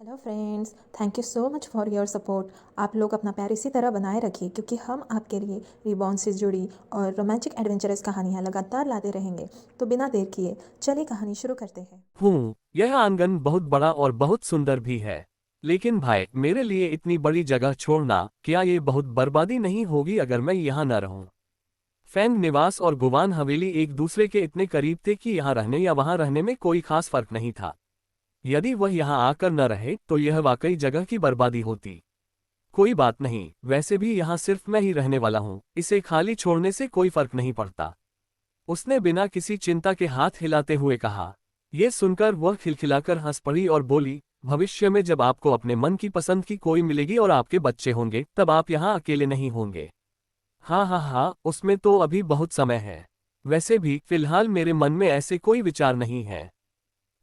Hello friends, thank you so much for your support. आप लोग अपना प्यार इसी तरह बनाए रखिए क्योंकि हम आपके लिए रिबॉर्न से जुड़ी और रोमांटिक एडवेंचरस कहानियाँ लगातार लाते रहेंगे। तो बिना देर किए चलिए कहानी शुरू करते हैं। यह आंगन बहुत बड़ा और बहुत सुंदर भी है। लेकिन भाई, मेरे लिए इतनी बड़ी जगह छोड़ना, क्या ये बहुत बर्बादी नहीं होगी अगर मैं यहाँ न रहूं? फैंग निवास और गुवान हवेली एक दूसरे के इतने करीब थे कि यहाँ रहने या वहाँ रहने में कोई खास फर्क नहीं था। यदि वह यहाँ आकर न रहे तो यह वाकई जगह की बर्बादी होती। कोई बात नहीं, वैसे भी यहाँ सिर्फ मैं ही रहने वाला हूँ, इसे खाली छोड़ने से कोई फर्क नहीं पड़ता। उसने बिना किसी चिंता के हाथ हिलाते हुए कहा। यह सुनकर वह खिलखिलाकर हंस पड़ी और बोली, भविष्य में जब आपको अपने मन की पसंद की कोई मिलेगी और आपके बच्चे होंगे, तब आप यहाँ अकेले नहीं होंगे। हाँ हाँ हाँ, उसमें तो अभी बहुत समय है। वैसे भी फिलहाल मेरे मन में ऐसे कोई विचार नहीं है।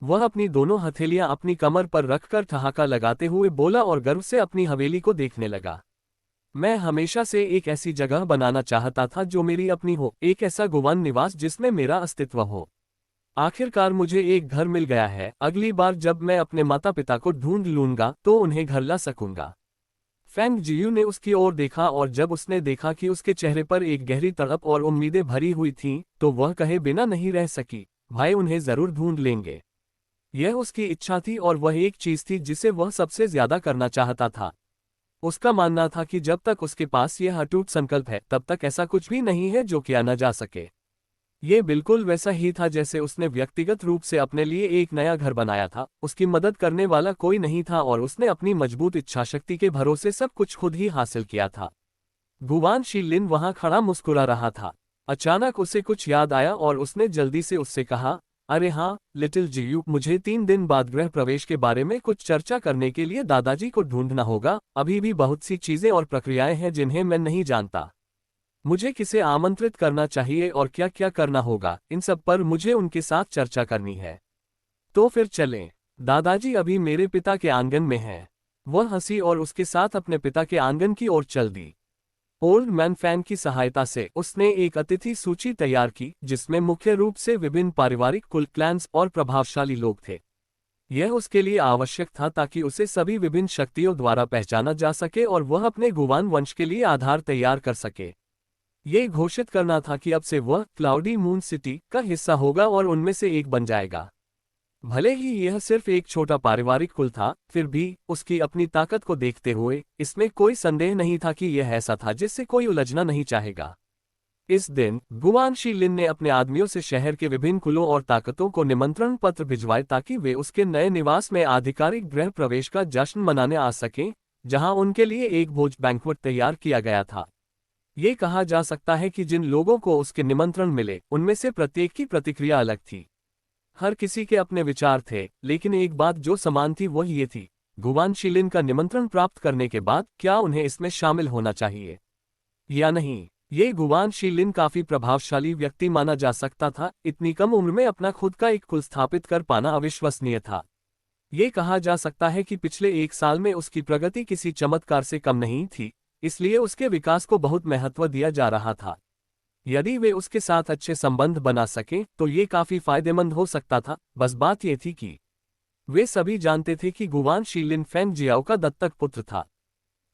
वह अपनी दोनों हथेलियां अपनी कमर पर रखकर ठहाका लगाते हुए बोला और गर्व से अपनी हवेली को देखने लगा। मैं हमेशा से एक ऐसी जगह बनाना चाहता था जो मेरी अपनी हो, एक ऐसा गुवान निवास जिसमें मेरा अस्तित्व हो। आखिरकार मुझे एक घर मिल गया है। अगली बार जब मैं अपने माता पिता को ढूंढ लूंगा तो उन्हें घर ला सकूंगा। फैंग जियू ने उसकी ओर देखा और जब उसने देखा कि उसके चेहरे पर एक गहरी तड़प और उम्मीदें भरी हुई थीं, तो वह कहे बिना नहीं रह सकी, भाई उन्हें जरूर ढूंढ लेंगे। यह उसकी इच्छा थी और वह एक चीज थी जिसे वह सबसे ज्यादा करना चाहता था। उसका मानना था कि जब तक उसके पास यह अटूट संकल्प है तब तक ऐसा कुछ भी नहीं है जो किया न जा सके। ये बिल्कुल वैसा ही था जैसे उसने व्यक्तिगत रूप से अपने लिए एक नया घर बनाया था। उसकी मदद करने वाला कोई नहीं था और उसने अपनी मजबूत इच्छाशक्ति के भरोसे सब कुछ खुद ही हासिल किया था। गुवान शी लिन वहां खड़ा मुस्कुरा रहा था। अचानक उसे कुछ याद आया और उसने जल्दी से उससे कहा, अरे हाँ लिटिल जियू, मुझे 3 दिन बाद गृह प्रवेश के बारे में कुछ चर्चा करने के लिए दादाजी को ढूंढना होगा। अभी भी बहुत सी चीजें और प्रक्रियाएं हैं जिन्हें मैं नहीं जानता। मुझे किसे आमंत्रित करना चाहिए और क्या क्या करना होगा, इन सब पर मुझे उनके साथ चर्चा करनी है। तो फिर चलें। दादाजी अभी मेरे पिता के आंगन में हैं। वह हंसी और उसके साथ अपने पिता के आंगन की ओर चल दी। ओल्ड मैन फैन की सहायता से उसने एक अतिथि सूची तैयार की जिसमें मुख्य रूप से विभिन्न पारिवारिक कुल, क्लैन्स और प्रभावशाली लोग थे। यह उसके लिए आवश्यक था ताकि उसे सभी विभिन्न शक्तियों द्वारा पहचाना जा सके और वह अपने गुवान वंश के लिए आधार तैयार कर सके। ये घोषित करना था कि अब से वह क्लाउडी मून सिटी का हिस्सा होगा और उनमें से एक बन जाएगा। भले ही यह सिर्फ एक छोटा पारिवारिक कुल था, फिर भी उसकी अपनी ताकत को देखते हुए इसमें कोई संदेह नहीं था कि यह ऐसा था जिससे कोई उलझना नहीं चाहेगा। इस दिन गुआन शी लिन ने अपने आदमियों से शहर के विभिन्न कुलों और ताकतों को निमंत्रण पत्र भिजवाए ताकि वे उसके नए निवास में आधिकारिक गृह प्रवेश का जश्न मनाने आ सकें, जहां उनके लिए एक भोज बैंक्वेट तैयार किया गया था। ये कहा जा सकता है कि जिन लोगों को उसके निमंत्रण मिले उनमें से प्रत्येक की प्रतिक्रिया अलग थी। हर किसी के अपने विचार थे, लेकिन एक बात जो समान थी वह ये थी, गुवान शी का निमंत्रण प्राप्त करने के बाद क्या उन्हें इसमें शामिल होना चाहिए या नहीं। ये गुवान शी काफी प्रभावशाली व्यक्ति माना जा सकता था। इतनी कम उम्र में अपना खुद का एक कुल स्थापित कर पाना अविश्वसनीय था। ये कहा जा सकता है कि पिछले 1 साल में उसकी प्रगति किसी चमत्कार से कम नहीं थी, इसलिए उसके विकास को बहुत महत्व दिया जा रहा था। यदि वे उसके साथ अच्छे संबंध बना सकें तो ये काफी फायदेमंद हो सकता था। बस बात यह थी कि वे सभी जानते थे कि गुवान शी फैंग जियाओ का दत्तक पुत्र था।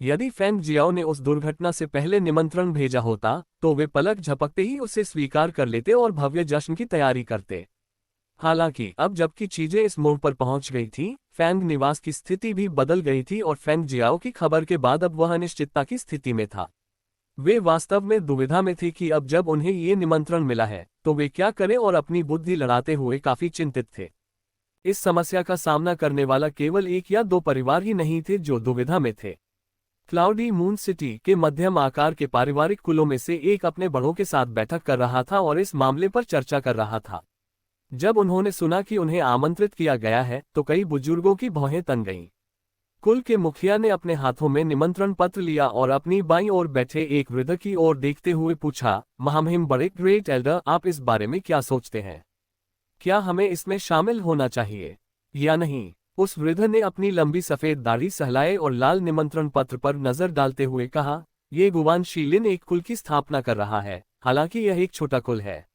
यदि फैंग जियाओ ने उस दुर्घटना से पहले निमंत्रण भेजा होता तो वे पलक झपकते ही उसे स्वीकार कर लेते और भव्य जश्न की तैयारी करते। हालांकि अब जबकि चीजें इस मोड़ पर पहुंच गई थीं, फैंग निवास की स्थिति भी बदल गई थी और फैंग जियाओ की खबर के बाद अब वह अनिश्चितता की स्थिति में था। वे वास्तव में दुविधा में थे कि अब जब उन्हें ये निमंत्रण मिला है तो वे क्या करें और अपनी बुद्धि लड़ाते हुए काफी चिंतित थे। इस समस्या का सामना करने वाला केवल एक या दो परिवार ही नहीं थे जो दुविधा में थे। क्लाउडी मून सिटी के मध्यम आकार के पारिवारिक कुलों में से एक अपने बड़ों के साथ बैठक कर रहा था और इस मामले पर चर्चा कर रहा था। जब उन्होंने सुना कि उन्हें आमंत्रित किया गया है तो कई बुजुर्गों की भौहें तन गईं। कुल के मुखिया ने अपने हाथों में निमंत्रण पत्र लिया और अपनी बाईं ओर बैठे एक वृद्ध की ओर देखते हुए पूछा, महामहिम बड़े ग्रेट एल्डर, आप इस बारे में क्या सोचते हैं? क्या हमें इसमें शामिल होना चाहिए या नहीं? उस वृद्ध ने अपनी लंबी सफेद दाढ़ी सहलाए और लाल निमंत्रण पत्र पर नजर डालते हुए कहा, ये गुवान शी एक कुल की स्थापना कर रहा है, हालांकि यह एक छोटा कुल है।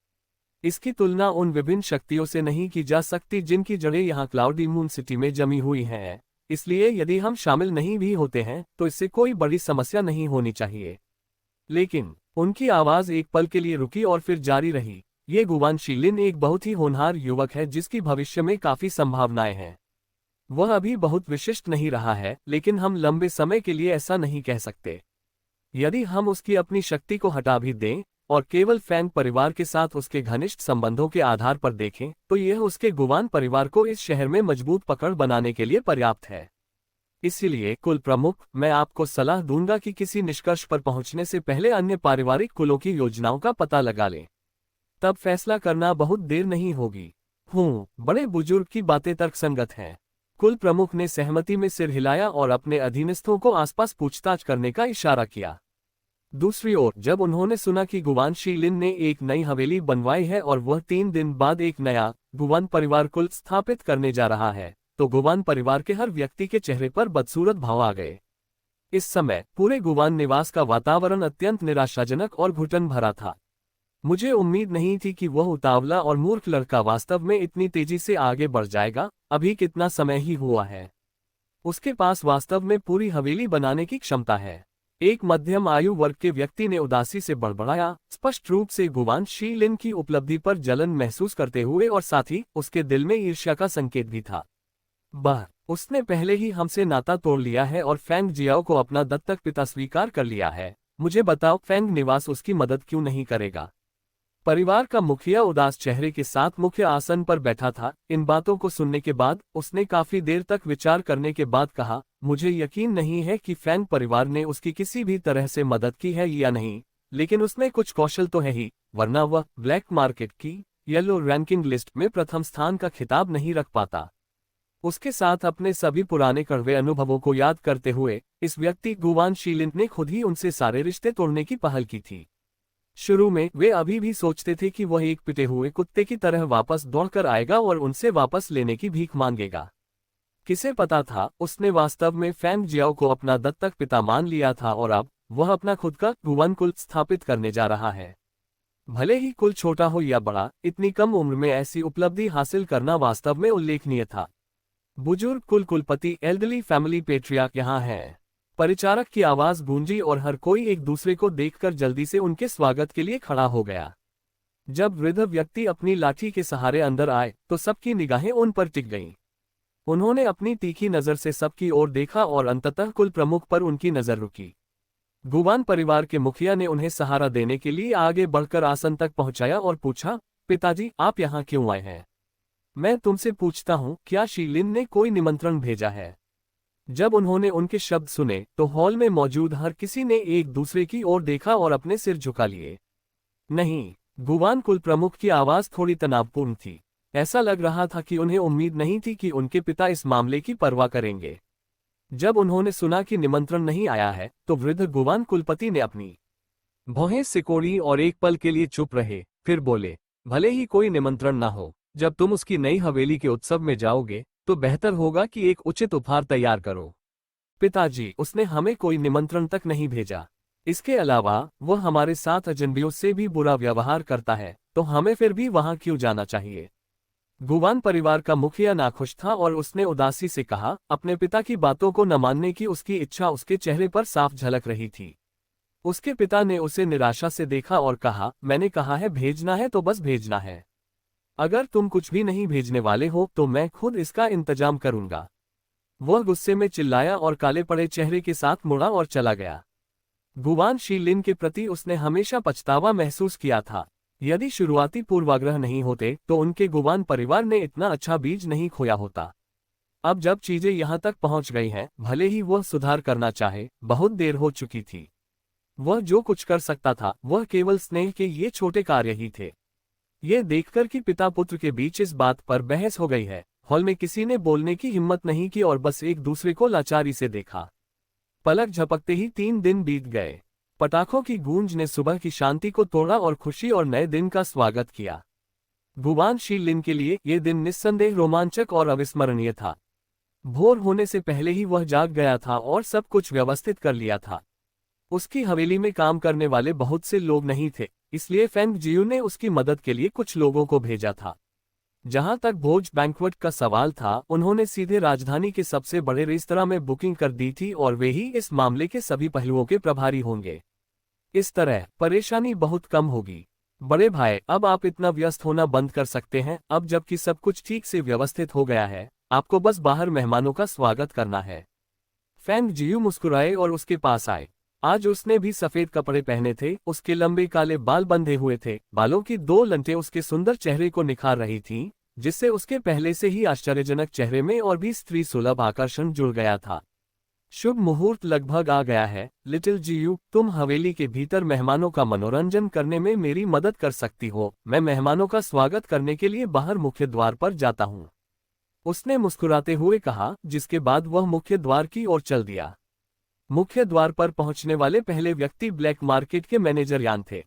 इसकी तुलना उन विभिन्न शक्तियों से नहीं की जा सकती जिनकी जड़ें यहाँ क्लाउडी मून सिटी में जमी हुई हैं। इसलिए यदि हम शामिल नहीं भी होते हैं तो इससे कोई बड़ी समस्या नहीं होनी चाहिए। लेकिन उनकी आवाज एक पल के लिए रुकी और फिर जारी रही। ये गुवान शीलिन एक बहुत ही होनहार युवक है जिसकी भविष्य में काफी संभावनाएं हैं। वह अभी बहुत विशिष्ट नहीं रहा है, लेकिन हम लंबे समय के लिए ऐसा नहीं कह सकते। यदि हम उसकी अपनी शक्ति को हटा भी दें और केवल फैंग परिवार के साथ उसके घनिष्ठ संबंधों के आधार पर देखें, तो यह उसके गुवान परिवार को इस शहर में मजबूत पकड़ बनाने के लिए पर्याप्त है। इसलिए कुल प्रमुख, मैं आपको सलाह दूंगा कि किसी निष्कर्ष पर पहुंचने से पहले अन्य पारिवारिक कुलों की योजनाओं का पता लगा लें। तब फैसला करना बहुत देर नहीं होगी। बड़े बुजुर्ग की बातें तर्कसंगत हैं। कुल प्रमुख ने सहमति में सिर हिलाया और अपने अधीनस्थों को आसपास पूछताछ करने का इशारा किया। दूसरी ओर जब उन्होंने सुना कि गुवान शीलिन ने एक नई हवेली बनवाई है और वह 3 दिन बाद एक नया गुवान परिवार कुल स्थापित करने जा रहा है, तो गुवान परिवार के हर व्यक्ति के चेहरे पर बदसूरत भाव आ गए। इस समय पूरे गुवान निवास का वातावरण अत्यंत निराशाजनक और घुटन भरा था। मुझे उम्मीद नहीं थी कि वह उतावला और मूर्ख लड़का वास्तव में इतनी तेजी से आगे बढ़ जाएगा। अभी कितना समय ही हुआ है। उसके पास वास्तव में पूरी हवेली बनाने की क्षमता है। एक मध्यम आयु वर्ग के व्यक्ति ने उदासी से बड़बड़ाया, स्पष्ट रूप से गुवान शीलिन की उपलब्धि पर जलन महसूस करते हुए, और साथ ही उसके दिल में ईर्ष्या का संकेत भी था। उसने पहले ही हमसे नाता तोड़ लिया है और फैंग जियाओ को अपना दत्तक पिता स्वीकार कर लिया है। मुझे बताओ, फैंग निवास उसकी मदद क्यों नहीं करेगा? परिवार का मुखिया उदास चेहरे के साथ मुख्य आसन पर बैठा था। इन बातों को सुनने के बाद उसने काफी देर तक विचार करने के बाद कहा, मुझे यकीन नहीं है कि फैंग परिवार ने उसकी किसी भी तरह से मदद की है या नहीं, लेकिन उसमें कुछ कौशल तो है ही, वरना वह ब्लैक मार्केट की येलो रैंकिंग लिस्ट में प्रथम स्थान का खिताब नहीं रख पाता। उसके साथ अपने सभी पुराने कड़वे अनुभवों को याद करते हुए इस व्यक्ति गुवान शीलिन ने खुद ही उनसे सारे रिश्ते तोड़ने की पहल की थी। शुरू में वे अभी भी सोचते थे कि वह एक पिटे हुए कुत्ते की तरह वापस दौड़कर आएगा और उनसे वापस लेने की भीख मांगेगा। किसे पता था, उसने वास्तव में फैंग जियाओ को अपना दत्तक पिता मान लिया था और अब वह अपना खुद का गुवान कुल स्थापित करने जा रहा है। भले ही कुल छोटा हो या बड़ा, इतनी कम उम्र में ऐसी उपलब्धि हासिल करना वास्तव में उल्लेखनीय था। बुजुर्ग कुल कुलपति एल्डरली फैमिली पेट्रियार्क यहाँ है। परिचारक की आवाज गूंजी और हर कोई एक दूसरे को देखकर जल्दी से उनके स्वागत के लिए खड़ा हो गया। जब वृद्ध व्यक्ति अपनी लाठी के सहारे अंदर आए तो सबकी निगाहें उन पर टिक गईं। उन्होंने अपनी तीखी नजर से सबकी ओर देखा और अंततः कुल प्रमुख पर उनकी नजर रुकी। गुवान परिवार के मुखिया ने उन्हें सहारा देने के लिए आगे बढ़कर आसन तक पहुंचाया और पूछा, पिताजी, आप यहाँ क्यों आए हैं? मैं तुमसे पूछता हूँ, क्या शीलिन ने कोई निमंत्रण भेजा है? जब उन्होंने उनके शब्द सुने तो हॉल में मौजूद हर किसी ने एक दूसरे की ओर देखा और अपने सिर झुका लिए। नहीं, गुवान कुल प्रमुख की आवाज थोड़ी तनावपूर्ण थी। ऐसा लग रहा था कि उन्हें उम्मीद नहीं थी कि उनके पिता इस मामले की परवाह करेंगे। जब उन्होंने सुना कि निमंत्रण नहीं आया है तो वृद्ध गुवान कुलपति ने अपनी भौहें सिकोड़ी और एक पल के लिए चुप रहे, फिर बोले, भले ही कोई निमंत्रण ना हो, जब तुम उसकी नई हवेली के उत्सव में जाओगे तो बेहतर होगा कि एक उचित उपहार तैयार करो। पिताजी, उसने हमें कोई निमंत्रण तक नहीं भेजा। इसके अलावा वह हमारे साथ अजनबियों से भी बुरा व्यवहार करता है, तो हमें फिर भी वहां क्यों जाना चाहिए? गुवान परिवार का मुखिया नाखुश था और उसने उदासी से कहा, अपने पिता की बातों को न मानने की उसकी इच्छा उसके चेहरे पर साफ झलक रही थी। उसके पिता ने उसे निराशा से देखा और कहा, मैंने कहा है भेजना है तो बस भेजना है। अगर तुम कुछ भी नहीं भेजने वाले हो तो मैं खुद इसका इंतजाम करूंगा। वह गुस्से में चिल्लाया और काले पड़े चेहरे के साथ मुड़ा और चला गया। गुवान शीलिन के प्रति उसने हमेशा पछतावा महसूस किया था। यदि शुरुआती पूर्वाग्रह नहीं होते तो उनके गुवान परिवार ने इतना अच्छा बीज नहीं खोया होता। अब जब चीजें यहां तक पहुंच गई हैं, भले ही वह सुधार करना चाहे, बहुत देर हो चुकी थी। वह जो कुछ कर सकता था वह केवल स्नेह के ये छोटे कार्य ही थे। ये देखकर कि पिता पुत्र के बीच इस बात पर बहस हो गई है, हॉल में किसी ने बोलने की हिम्मत नहीं की और बस एक दूसरे को लाचारी से देखा। पलक झपकते ही 3 दिन बीत गए। पटाखों की गूंज ने सुबह की शांति को तोड़ा और खुशी और नए दिन का स्वागत किया। गुवान शीलिन के लिए यह दिन निस्संदेह रोमांचक और अविस्मरणीय था। भोर होने से पहले ही वह जाग गया था और सब कुछ व्यवस्थित कर लिया था। उसकी हवेली में काम करने वाले बहुत से लोग नहीं थे, इसलिए फैंग जियू ने उसकी मदद के लिए कुछ लोगों को भेजा था। जहां तक भोज बैंक्वेट का सवाल था, उन्होंने सीधे राजधानी के सबसे बड़े रेस्तरां में बुकिंग कर दी थी और वे ही इस मामले के सभी पहलुओं के प्रभारी होंगे। इस तरह परेशानी बहुत कम होगी। बड़े भाई, अब आप इतना व्यस्त होना बंद कर सकते हैं। अब जबकि सब कुछ ठीक से व्यवस्थित हो गया है, आपको बस बाहर मेहमानों का स्वागत करना है। फैंग जियू मुस्कुराए और उसके पास आए। आज उसने भी सफेद कपड़े पहने थे, उसके लंबे काले बाल बंधे हुए थे, बालों की दो लंटें उसके सुंदर चेहरे को निखार रही थीं, जिससे उसके पहले से ही आश्चर्यजनक चेहरे में और भी स्त्री सुलभ आकर्षण जुड़ गया था। शुभ मुहूर्त लगभग आ गया है, लिटिल जियू, तुम हवेली के भीतर मेहमानों का मनोरंजन करने में मेरी मदद कर सकती हो। मैं मेहमानों का स्वागत करने के लिए बाहर मुख्य द्वार पर जाता हूँ, उसने मुस्कुराते हुए कहा, जिसके बाद वह मुख्य द्वार की ओर चल दिया। मुख्य द्वार पर पहुंचने वाले पहले व्यक्ति ब्लैक मार्केट के मैनेजर यान थे।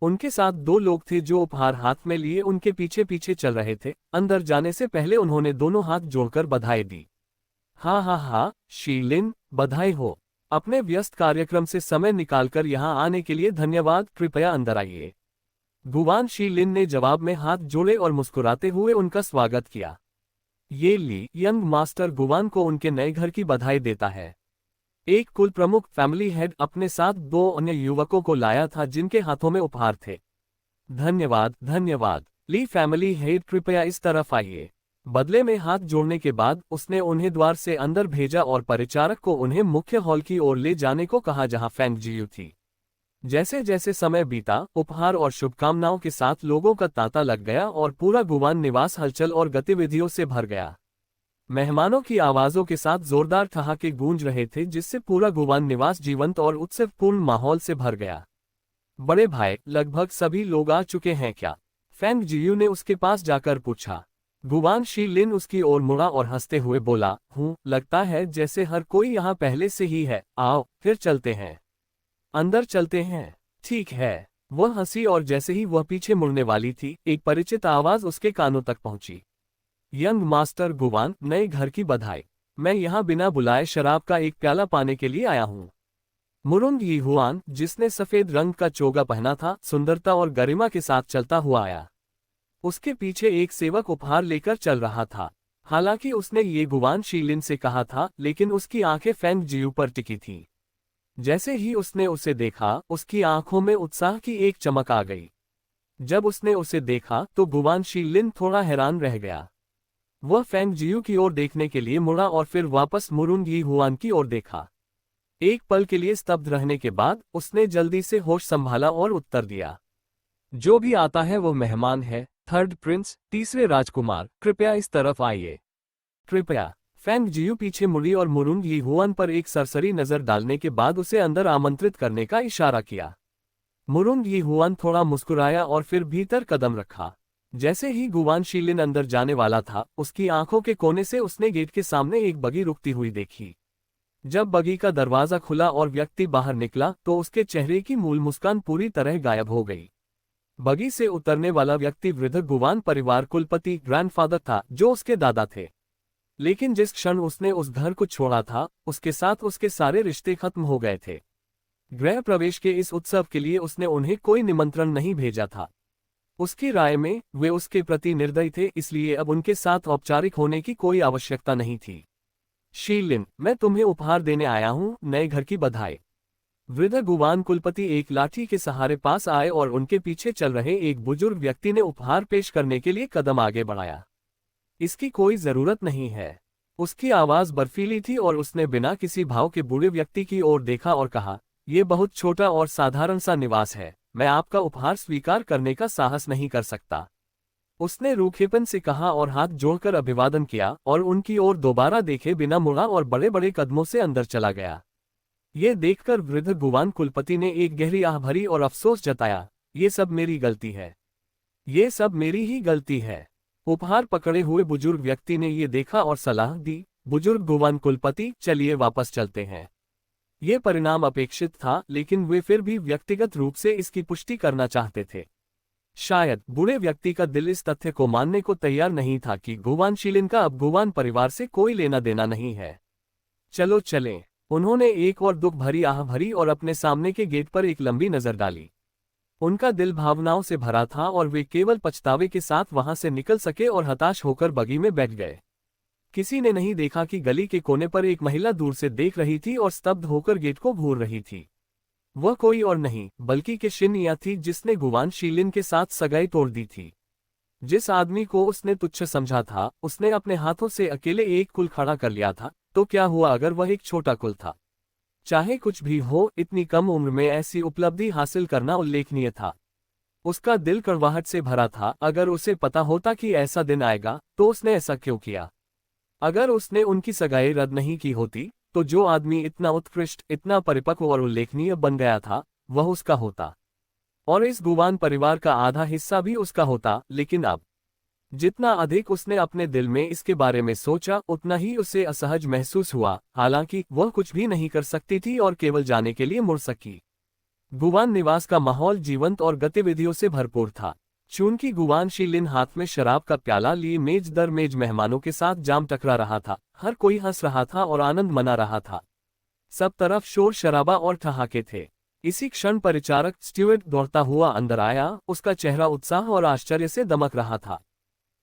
उनके साथ दो लोग थे जो उपहार हाथ में लिए उनके पीछे पीछे चल रहे थे। अंदर जाने से पहले उन्होंने दोनों हाथ जोड़कर बधाई दी। हाँ हाँ हाँ, शीलिन, बधाई हो। अपने व्यस्त कार्यक्रम से समय निकालकर यहाँ आने के लिए धन्यवाद, कृपया अंदर आइए। गुवान शीलिन ने जवाब में हाथ जोड़े और मुस्कुराते हुए उनका स्वागत किया। ये ली, यंग मास्टर गुवान को उनके नए घर की बधाई देता है। एक कुल प्रमुख फैमिली हेड अपने साथ दो अन्य युवकों को लाया था जिनके हाथों में उपहार थे। धन्यवाद धन्यवाद, ली फैमिली हेड, कृपया इस तरफ आइए। बदले में हाथ जोड़ने के बाद उसने उन्हें द्वार से अंदर भेजा और परिचारक को उन्हें मुख्य हॉल की ओर ले जाने को कहा जहां फैंग जियू थी। जैसे जैसे समय बीता, उपहार और शुभकामनाओं के साथ लोगों का तांता लग गया और पूरा गुवान निवास हलचल और गतिविधियों से भर गया। मेहमानों की आवाजों के साथ जोरदार ठहाके गूंज रहे थे, जिससे पूरा गुवान निवास जीवंत और उत्सवपूर्ण माहौल से भर गया। बड़े भाई, लगभग सभी लोग आ चुके हैं क्या? फैंग जियू ने उसके पास जाकर पूछा। गुवान शीलिन उसकी ओर मुड़ा और हंसते हुए बोला, हूँ, लगता है जैसे हर कोई यहाँ पहले से ही है। आओ, फिर चलते हैं, अंदर चलते हैं। ठीक है। वह हंसी और जैसे ही वह पीछे मुड़ने वाली थी, एक परिचित आवाज उसके कानों तक पहुंची। यंग मास्टर गुवान, नए घर की बधाई। मैं यहाँ बिना बुलाए शराब का एक प्याला पाने के लिए आया हूँ। मुरुंग यी हुआन, जिसने सफेद रंग का चोगा पहना था, सुंदरता और गरिमा के साथ चलता हुआ आया। उसके पीछे एक सेवक उपहार लेकर चल रहा था। हालांकि उसने ये गुवान शीलिन से कहा था, लेकिन उसकी आंखें फैंग जियू पर टिकी थीं। जैसे ही उसने उसे देखा, उसकी आंखों में उत्साह की एक चमक आ गई। जब उसने उसे देखा तो गुवान शीलिन थोड़ा हैरान रह गया। वह फैंग जियू की ओर देखने के लिए मुड़ा और फिर वापस मुरुंग यी हुआन की ओर देखा। एक पल के लिए स्तब्ध रहने के बाद उसने जल्दी से होश संभाला और उत्तर दिया, जो भी आता है वो मेहमान है। थर्ड प्रिंस, तीसरे राजकुमार, कृपया इस तरफ आइए। कृपया। फैंग जियू पीछे मुड़ी और मुरुंग यी हुआन पर एक सरसरी नजर डालने के बाद उसे अंदर आमंत्रित करने का इशारा किया। मुरुंग यी हुआन थोड़ा मुस्कुराया और फिर भीतर कदम रखा। जैसे ही गुवान शीलिन अंदर जाने वाला था, उसकी आंखों के कोने से उसने गेट के सामने एक बगी रुकती हुई देखी। जब बगी का दरवाजा खुला और व्यक्ति बाहर निकला तो उसके चेहरे की मूल मुस्कान पूरी तरह गायब हो गई। बगी से उतरने वाला व्यक्ति वृद्ध गुवान परिवार कुलपति ग्रैंडफादर था, जो उसके दादा थे। लेकिन जिस क्षण उसने उस घर को छोड़ा था, उसके साथ उसके सारे रिश्ते खत्म हो गए थे। गृह प्रवेश के इस उत्सव के लिए उसने उन्हें कोई निमंत्रण नहीं भेजा था। उसकी राय में वे उसके प्रति निर्दयी थे, इसलिए अब उनके साथ औपचारिक होने की कोई आवश्यकता नहीं थी। शीलिन, मैं तुम्हें उपहार देने आया हूँ, नए घर की बधाई। वृद्ध गुवान कुलपति एक लाठी के सहारे पास आए और उनके पीछे चल रहे एक बुजुर्ग व्यक्ति ने उपहार पेश करने के लिए कदम आगे बढ़ाया। इसकी कोई जरूरत नहीं है। उसकी आवाज बर्फीली थी और उसने बिना किसी भाव के बूढ़े व्यक्ति की ओर देखा और कहा, यह बहुत छोटा और साधारण सा निवास है, मैं आपका उपहार स्वीकार करने का साहस नहीं कर सकता। उसने रूखेपन से कहा और हाथ जोड़कर अभिवादन किया और उनकी ओर दोबारा देखे बिना मुड़ा और बड़े बड़े कदमों से अंदर चला गया। ये देखकर वृद्ध गुवान कुलपति ने एक गहरी आह भरी और अफसोस जताया, ये सब मेरी गलती है, ये सब मेरी ही गलती है। उपहार पकड़े हुए बुजुर्ग व्यक्ति ने ये देखा और सलाह दी, बुजुर्ग गुवान कुलपति, चलिए वापस चलते हैं। ये परिणाम अपेक्षित था, लेकिन वे फिर भी व्यक्तिगत रूप से इसकी पुष्टि करना चाहते थे। शायद बूढ़े व्यक्ति का दिल इस तथ्य को मानने को तैयार नहीं था कि गुवान शीलिन का अब गुवान परिवार से कोई लेना देना नहीं है। चलो चलें। उन्होंने एक और दुख भरी आह भरी और अपने सामने के गेट पर एक लंबी नजर डाली। उनका दिल भावनाओं से भरा था और वे केवल पछतावे के साथ वहां से निकल सके और हताश होकर बगी में बैठ गए। किसी ने नहीं देखा कि गली के कोने पर एक महिला दूर से देख रही थी और स्तब्ध होकर गेट को घूर रही थी। वह कोई और नहीं बल्कि कि शिन्या थी, जिसने गुवान शीलिन के साथ सगाई तोड़ दी थी। जिस आदमी को उसने तुच्छ समझा था, उसने अपने हाथों से अकेले एक कुल खड़ा कर लिया था। तो क्या हुआ अगर वह एक छोटा कुल था? चाहे कुछ भी हो, इतनी कम उम्र में ऐसी उपलब्धि हासिल करना उल्लेखनीय था। उसका दिल कड़वाहट से भरा था। अगर उसे पता होता कि ऐसा दिन आएगा, तो उसने ऐसा क्यों किया? अगर उसने उनकी सगाई रद्द नहीं की होती, तो जो आदमी इतना उत्कृष्ट, इतना परिपक्व और उल्लेखनीय बन गया था, वह उसका होता और इस गुवान परिवार का आधा हिस्सा भी उसका होता। लेकिन अब जितना अधिक उसने अपने दिल में इसके बारे में सोचा, उतना ही उसे असहज महसूस हुआ। हालांकि वह कुछ भी नहीं कर सकती थी और केवल जाने के लिए मुड़ सकी। गुवान निवास का माहौल जीवंत और गतिविधियों से भरपूर था। चूंकि गुवान शीलिन हाथ में शराब का प्याला लिए मेज दर मेज मेहमानों के साथ जाम टकरा रहा था। हर कोई हंस रहा था और आनंद मना रहा था। सब तरफ शोर शराबा और ठहाके थे। इसी क्षण परिचारक स्टीवर्ड दौड़ता हुआ अंदर आया। उसका चेहरा उत्साह और आश्चर्य से दमक रहा था।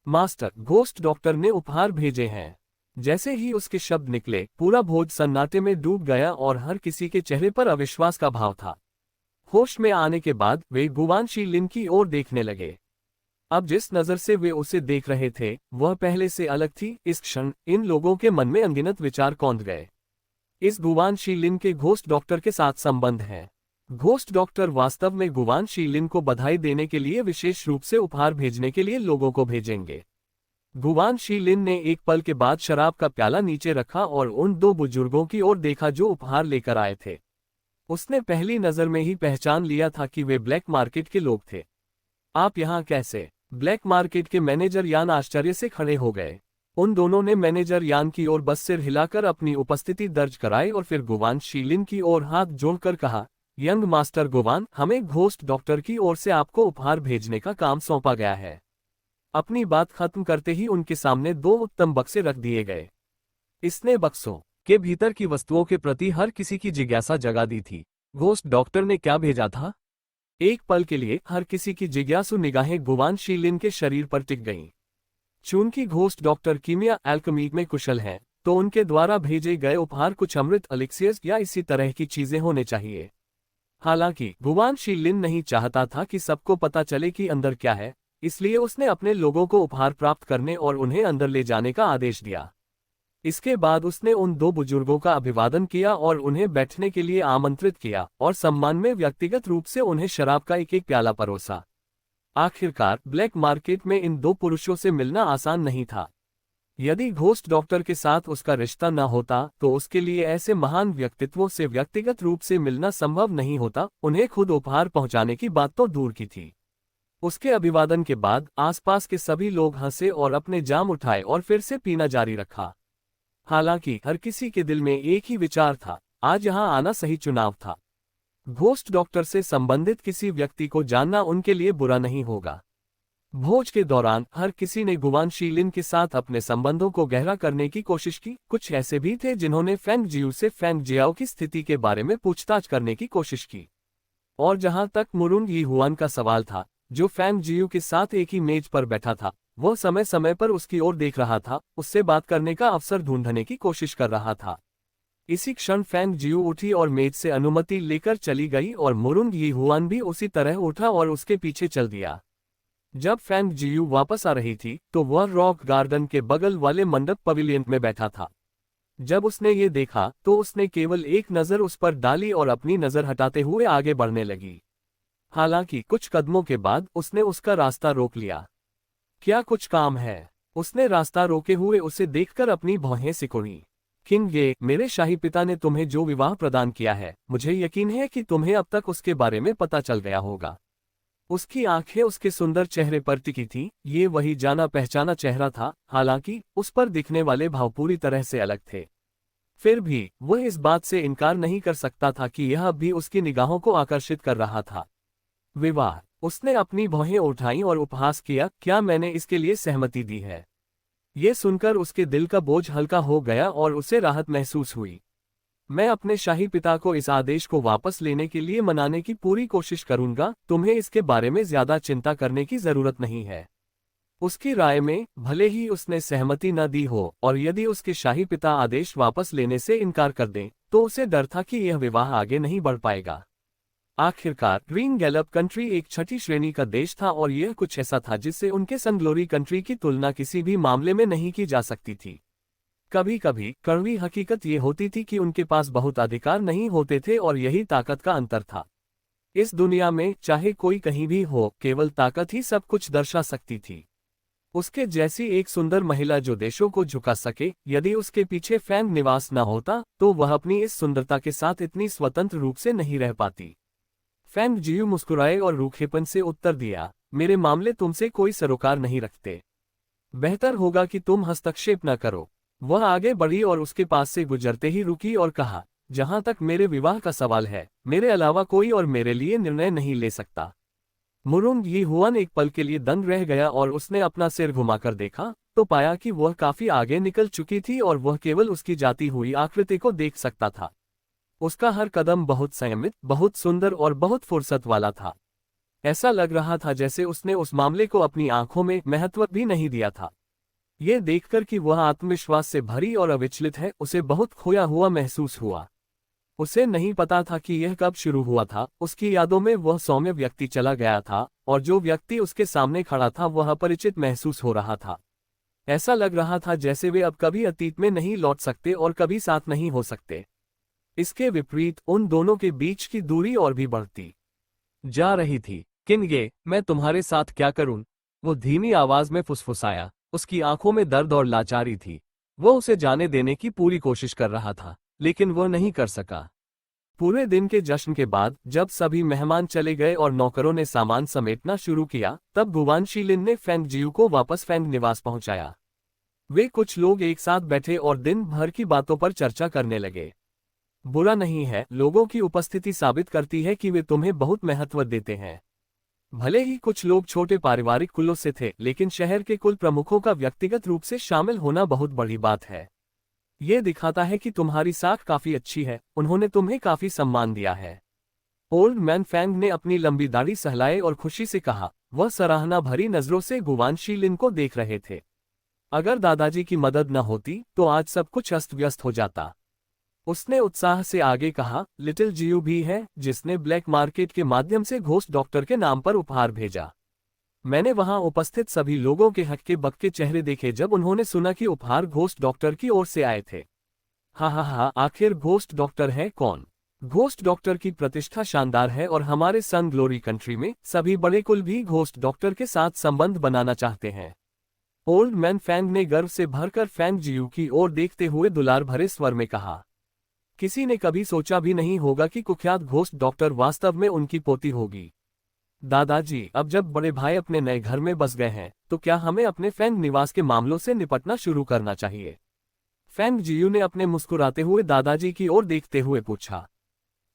मास्टर, घोस्ट डॉक्टर ने उपहार भेजे हैं। जैसे ही उसके शब्द निकले, पूरा भोज सन्नाटे में डूब गया और हर किसी के चेहरे पर अविश्वास का भाव था। होश में आने के बाद वे गुवान शीलिन की ओर देखने लगे। अब जिस नजर से वे उसे देख रहे थे, वह पहले से अलग थी। इस क्षण इन लोगों के मन में अनगिनत विचार कौंध गए। इस गुवान शीलिन के घोस्ट डॉक्टर के साथ संबंध है। घोस्ट डॉक्टर वास्तव में गुवान शीलिन को बधाई देने के लिए विशेष रूप से उपहार भेजने के लिए लोगों को भेजेंगे। गुवान शीलिन ने एक पल के बाद शराब का प्याला नीचे रखा और उन दो बुजुर्गों की ओर देखा जो उपहार लेकर आए थे। उसने पहली नजर में ही पहचान लिया था कि वे ब्लैक मार्केट के लोग थे। आप यहाँ कैसे? ब्लैक मार्केट के मैनेजर यान आश्चर्य से खड़े हो गए। उन दोनों ने मैनेजर यान की ओर बस सिर हिलाकर अपनी उपस्थिति दर्ज कराई और फिर गुवान शीलिन की ओर हाथ जोड़कर कहा, यंग मास्टर गुवान, हमें घोस्ट डॉक्टर की ओर से आपको उपहार भेजने का काम सौंपा गया है। अपनी बात खत्म करते ही उनके सामने दो उत्तम बक्से रख दिए गए। इसने बक्सों के भीतर की वस्तुओं के प्रति हर किसी की जिज्ञासा जगा दी थी। घोस्ट डॉक्टर ने क्या भेजा था? एक पल के लिए हर किसी की जिज्ञासु निगाहें गुवान शीलिन के शरीर पर टिक गईं। चूंकि घोस्ट डॉक्टर कीमिया एल्केमी में कुशल हैं, तो उनके द्वारा भेजे गए उपहार कुछ अमृत एलिक्सियर्स या इसी तरह की चीजें होने चाहिए। हालांकि गुवान शीलिन नहीं चाहता था कि सबको पता चले कि अंदर क्या है, इसलिए उसने अपने लोगों को उपहार प्राप्त करने और उन्हें अंदर ले जाने का आदेश दिया। इसके बाद उसने उन दो बुजुर्गों का अभिवादन किया और उन्हें बैठने के लिए आमंत्रित किया और सम्मान में व्यक्तिगत रूप से उन्हें शराब का एक एक प्याला परोसा। आखिरकार ब्लैक मार्केट में इन दो पुरुषों से मिलना आसान नहीं था। यदि घोस्ट डॉक्टर के साथ उसका रिश्ता न होता, तो उसके लिए ऐसे महान व्यक्तित्वों से व्यक्तिगत रूप से मिलना संभव नहीं होता। उन्हें खुद उपहार पहुंचाने की बात तो दूर की थी। उसके अभिवादन के बाद आसपास के सभी लोग हंसे और अपने जाम उठाए और फिर से पीना जारी रखा। हालांकि हर किसी के दिल में एक ही विचार था, आज यहां आना सही चुनाव था। घोस्ट डॉक्टर से संबंधित किसी व्यक्ति को जानना उनके लिए बुरा नहीं होगा। भोज के दौरान हर किसी ने गुवान शीलिन के साथ अपने संबंधों को गहरा करने की कोशिश की। कुछ ऐसे भी थे जिन्होंने फेंग जियू से फेंग जियाओ की स्थिति के बारे में पूछताछ करने की कोशिश की। और जहां तक मुरुंग यी हुआन का सवाल था, जो फेंग जियू के साथ एक ही मेज पर बैठा था, वह समय समय पर उसकी ओर देख रहा था, उससे बात करने का अवसर ढूंढने की कोशिश कर रहा था। इसी क्षण फेंग जियू उठी और मेज से अनुमति लेकर चली गई और मुरुंग यी हुआन भी उसी तरह उठा और उसके पीछे चल दिया। जब फेंग जियू वापस आ रही थी, तो वह रॉक गार्डन के बगल वाले मंडप पवेलियन में बैठा था। जब उसने ये देखा, तो उसने केवल एक नज़र उस पर डाली और अपनी नज़र हटाते हुए आगे बढ़ने लगी। हालांकि कुछ कदमों के बाद उसने उसका रास्ता रोक लिया। क्या कुछ काम है? उसने रास्ता रोके हुए उसे देखकर अपनी भौहें सिकुड़ी। किंग ये, मेरे शाही पिता ने तुम्हें जो विवाह प्रदान किया है, मुझे यकीन है कि तुम्हें अब तक उसके बारे में पता चल गया होगा। उसकी आंखें उसके सुंदर चेहरे पर टिकी थीं। ये वही जाना पहचाना चेहरा था, हालांकि उस पर दिखने वाले भाव पूरी तरह से अलग थे। फिर भी वह इस बात से इनकार नहीं कर सकता था कि यह भी उसकी निगाहों को आकर्षित कर रहा था। विवाह? उसने अपनी भौहें उठाईं और उपहास किया, क्या मैंने इसके लिए सहमति दी है? ये सुनकर उसके दिल का बोझ हल्का हो गया और उसे राहत महसूस हुई। मैं अपने शाही पिता को इस आदेश को वापस लेने के लिए मनाने की पूरी कोशिश करूंगा, तुम्हें इसके बारे में ज्यादा चिंता करने की जरूरत नहीं है। उसकी राय में, भले ही उसने सहमति न दी हो और यदि उसके शाही पिता आदेश वापस लेने से इनकार कर दें, तो उसे डर था कि यह विवाह आगे नहीं बढ़ पाएगा। आखिरकार ग्रीन गैलप कंट्री एक छठी श्रेणी का देश था और यह कुछ ऐसा था जिससे उनके सन ग्लोरी कंट्री की तुलना किसी भी मामले में नहीं की जा सकती थी। कभी कभी कड़वी हकीकत ये होती थी कि उनके पास बहुत अधिकार नहीं होते थे और यही ताकत का अंतर था। इस दुनिया में चाहे कोई कहीं भी हो, केवल ताकत ही सब कुछ दर्शा सकती थी। उसके जैसी एक सुंदर महिला जो देशों को झुका सके, यदि उसके पीछे फैंग निवास न होता तो वह अपनी इस सुंदरता के साथ इतनी स्वतंत्र रूप से नहीं रह पाती। फैंग जियू मुस्कुराए और रूखेपन से उत्तर दिया, मेरे मामले तुमसे कोई सरोकार नहीं रखते। बेहतर होगा कि तुम हस्तक्षेप न करो। वह आगे बढ़ी और उसके पास से गुजरते ही रुकी और कहा, जहां तक मेरे विवाह का सवाल है, मेरे अलावा कोई और मेरे लिए निर्णय नहीं ले सकता। मुरुंग यी हुआन एक पल के लिए दंग रह गया और उसने अपना सिर घुमाकर देखा तो पाया कि वह काफी आगे निकल चुकी थी और वह केवल उसकी जाती हुई आकृति को देख सकता था। उसका हर कदम बहुत संयमित, बहुत सुंदर और बहुत फुर्सत वाला था। ऐसा लग रहा था जैसे उसने उस मामले को अपनी आंखों में महत्व भी नहीं दिया था। ये देखकर कि वह आत्मविश्वास से भरी और अविचलित है, उसे बहुत खोया हुआ महसूस हुआ। उसे नहीं पता था कि यह कब शुरू हुआ था। उसकी यादों में वह सौम्य व्यक्ति चला गया था और जो व्यक्ति उसके सामने खड़ा था वह अपरिचित महसूस हो रहा था। ऐसा लग रहा था जैसे वे अब कभी अतीत में नहीं लौट सकते और कभी साथ नहीं हो सकते। इसके विपरीत उन दोनों के बीच की दूरी और भी बढ़ती जा रही थी। किन्गे, मैं तुम्हारे साथ क्या करूं? वो धीमी आवाज में फुसफुसाया। उसकी आंखों में दर्द और लाचारी थी। वो उसे जाने देने की पूरी कोशिश कर रहा था, लेकिन वह नहीं कर सका। पूरे दिन के जश्न के बाद जब सभी मेहमान चले गए और नौकरों ने सामान समेटना शुरू किया, तब गुवान शीलिन ने फैंग जियू को वापस फैंग निवास पहुंचाया। वे कुछ लोग एक साथ बैठे और दिन भर की बातों पर चर्चा करने लगे। बुरा नहीं है, लोगों की उपस्थिति साबित करती है कि वे तुम्हें बहुत महत्व देते हैं। भले ही कुछ लोग छोटे पारिवारिक कुलों से थे, लेकिन शहर के कुल प्रमुखों का व्यक्तिगत रूप से शामिल होना बहुत बड़ी बात है। ये दिखाता है कि तुम्हारी साख काफी अच्छी है, उन्होंने तुम्हें काफी सम्मान दिया है। ओल्ड मैन फैंग ने अपनी लंबी दाढ़ी सहलाए और खुशी से कहा। वह सराहना भरी नजरों से गुवान शीलिन को देख रहे थे। अगर दादाजी की मदद न होती तो आज सब कुछ अस्त व्यस्त हो जाता। उसने उत्साह से आगे कहा, लिटिल जियू भी है जिसने ब्लैक मार्केट के माध्यम से घोस्ट डॉक्टर के नाम पर उपहार भेजा। मैंने वहां उपस्थित सभी लोगों के हक्के बक्के चेहरे देखे जब उन्होंने सुना कि उपहार घोस्ट डॉक्टर की ओर से आए थे। हा, आखिर घोस्ट डॉक्टर है कौन? घोस्ट डॉक्टर की प्रतिष्ठा शानदार है और हमारे सन ग्लोरी कंट्री में सभी बड़े कुल भी घोस्ट डॉक्टर के साथ संबंध बनाना चाहते हैं। ओल्ड मैन फैंग ने गर्व से भरकर फैंग जियू की ओर देखते हुए दुलार भरे स्वर में कहा। किसी ने कभी सोचा भी नहीं होगा कि कुख्यात घोस्ट डॉक्टर वास्तव में उनकी पोती होगी। दादाजी, अब जब बड़े भाई अपने नए घर में बस गए हैं, तो क्या हमें अपने फैंग निवास के मामलों से निपटना शुरू करना चाहिए? फैंग जियू ने अपने मुस्कुराते हुए दादाजी की ओर देखते हुए पूछा।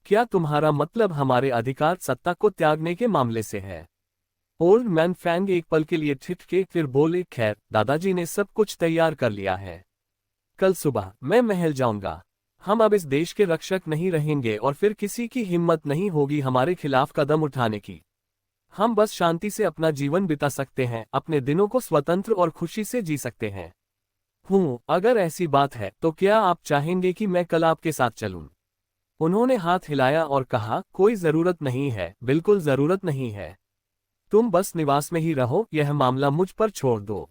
क्या तुम्हारा मतलब हमारे अधिकार सत्ता को त्यागने के मामले से है? ओल्ड मैन फैंग एक पल के लिए ठिठके, फिर बोले, खैर, दादाजी ने सब कुछ तैयार कर लिया है। कल सुबह मैं महल जाऊंगा। हम अब इस देश के रक्षक नहीं रहेंगे और फिर किसी की हिम्मत नहीं होगी हमारे खिलाफ कदम उठाने की। हम बस शांति से अपना जीवन बिता सकते हैं, अपने दिनों को स्वतंत्र और खुशी से जी सकते हैं। अगर ऐसी बात है तो क्या आप चाहेंगे कि मैं कल आपके साथ चलूं? उन्होंने हाथ हिलाया और कहा, कोई जरूरत नहीं है, बिल्कुल जरूरत नहीं है। तुम बस निवास में ही रहो, यह मामला मुझ पर छोड़ दो।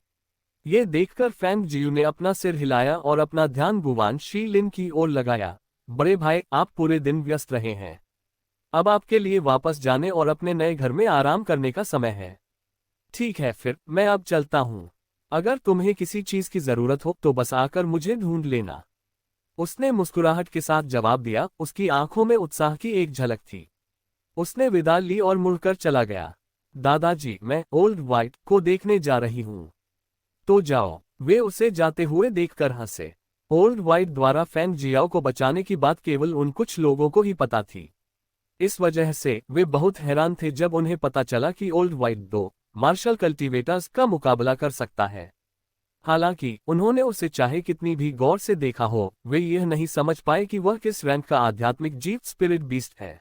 ये देखकर फैंग जियू ने अपना सिर हिलाया और अपना ध्यान गुवान शीलिन की ओर लगाया। बड़े भाई, आप पूरे दिन व्यस्त रहे हैं। अब आपके लिए वापस जाने और अपने नए घर में आराम करने का समय है। ठीक है, फिर मैं अब चलता हूँ। अगर तुम्हें किसी चीज की जरूरत हो तो बस आकर मुझे ढूंढ लेना। उसने मुस्कुराहट के साथ जवाब दिया। उसकी आंखों में उत्साह की एक झलक थी। उसने विदा ली और मुड़कर चला गया। दादाजी, मैं ओल्ड वाइट को देखने जा रही हूँ। तो जाओ। वे उसे जाते हुए देखकर हंसे। ओल्ड वाइट द्वारा फैंग जियाओ को बचाने की बात केवल उन कुछ लोगों को ही पता थी। इस वजह से वे बहुत हैरान थे जब उन्हें पता चला कि ओल्ड वाइट 2 मार्शल कल्टीवेटर्स का मुकाबला कर सकता है। हालांकि उन्होंने उसे चाहे कितनी भी गौर से देखा हो, वे यह नहीं समझ पाए कि वह किस रैंक का आध्यात्मिक जीव स्पिरिट बीस्ट है।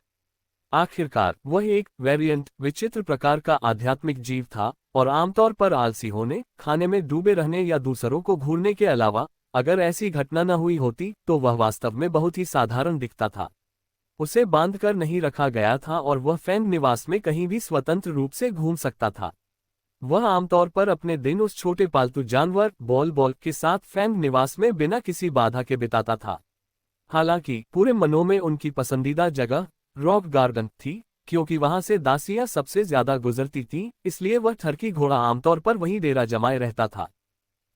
आखिरकार वह एक वेरिएंट विचित्र प्रकार का आध्यात्मिक जीव था, और आमतौर पर आलसी होने, खाने में डूबे रहने या दूसरों को घूरने के अलावा अगर ऐसी घटना न हुई होती तो वह वास्तव में बहुत ही साधारण दिखता था। उसे बांधकर नहीं रखा गया था और वह फैंग निवास में कहीं भी स्वतंत्र रूप से घूम सकता था। वह आमतौर पर अपने दिन उस छोटे पालतू जानवर बॉल बॉल के साथ फैंग निवास में बिना किसी बाधा के बिताता था। हालांकि पूरे मनों में उनकी पसंदीदा जगह रॉक गार्डन थी, क्योंकि वहां से दासियां सबसे ज्यादा गुजरती थीं, इसलिए वह ठरकी घोड़ा आमतौर पर वहीं डेरा जमाए रहता था।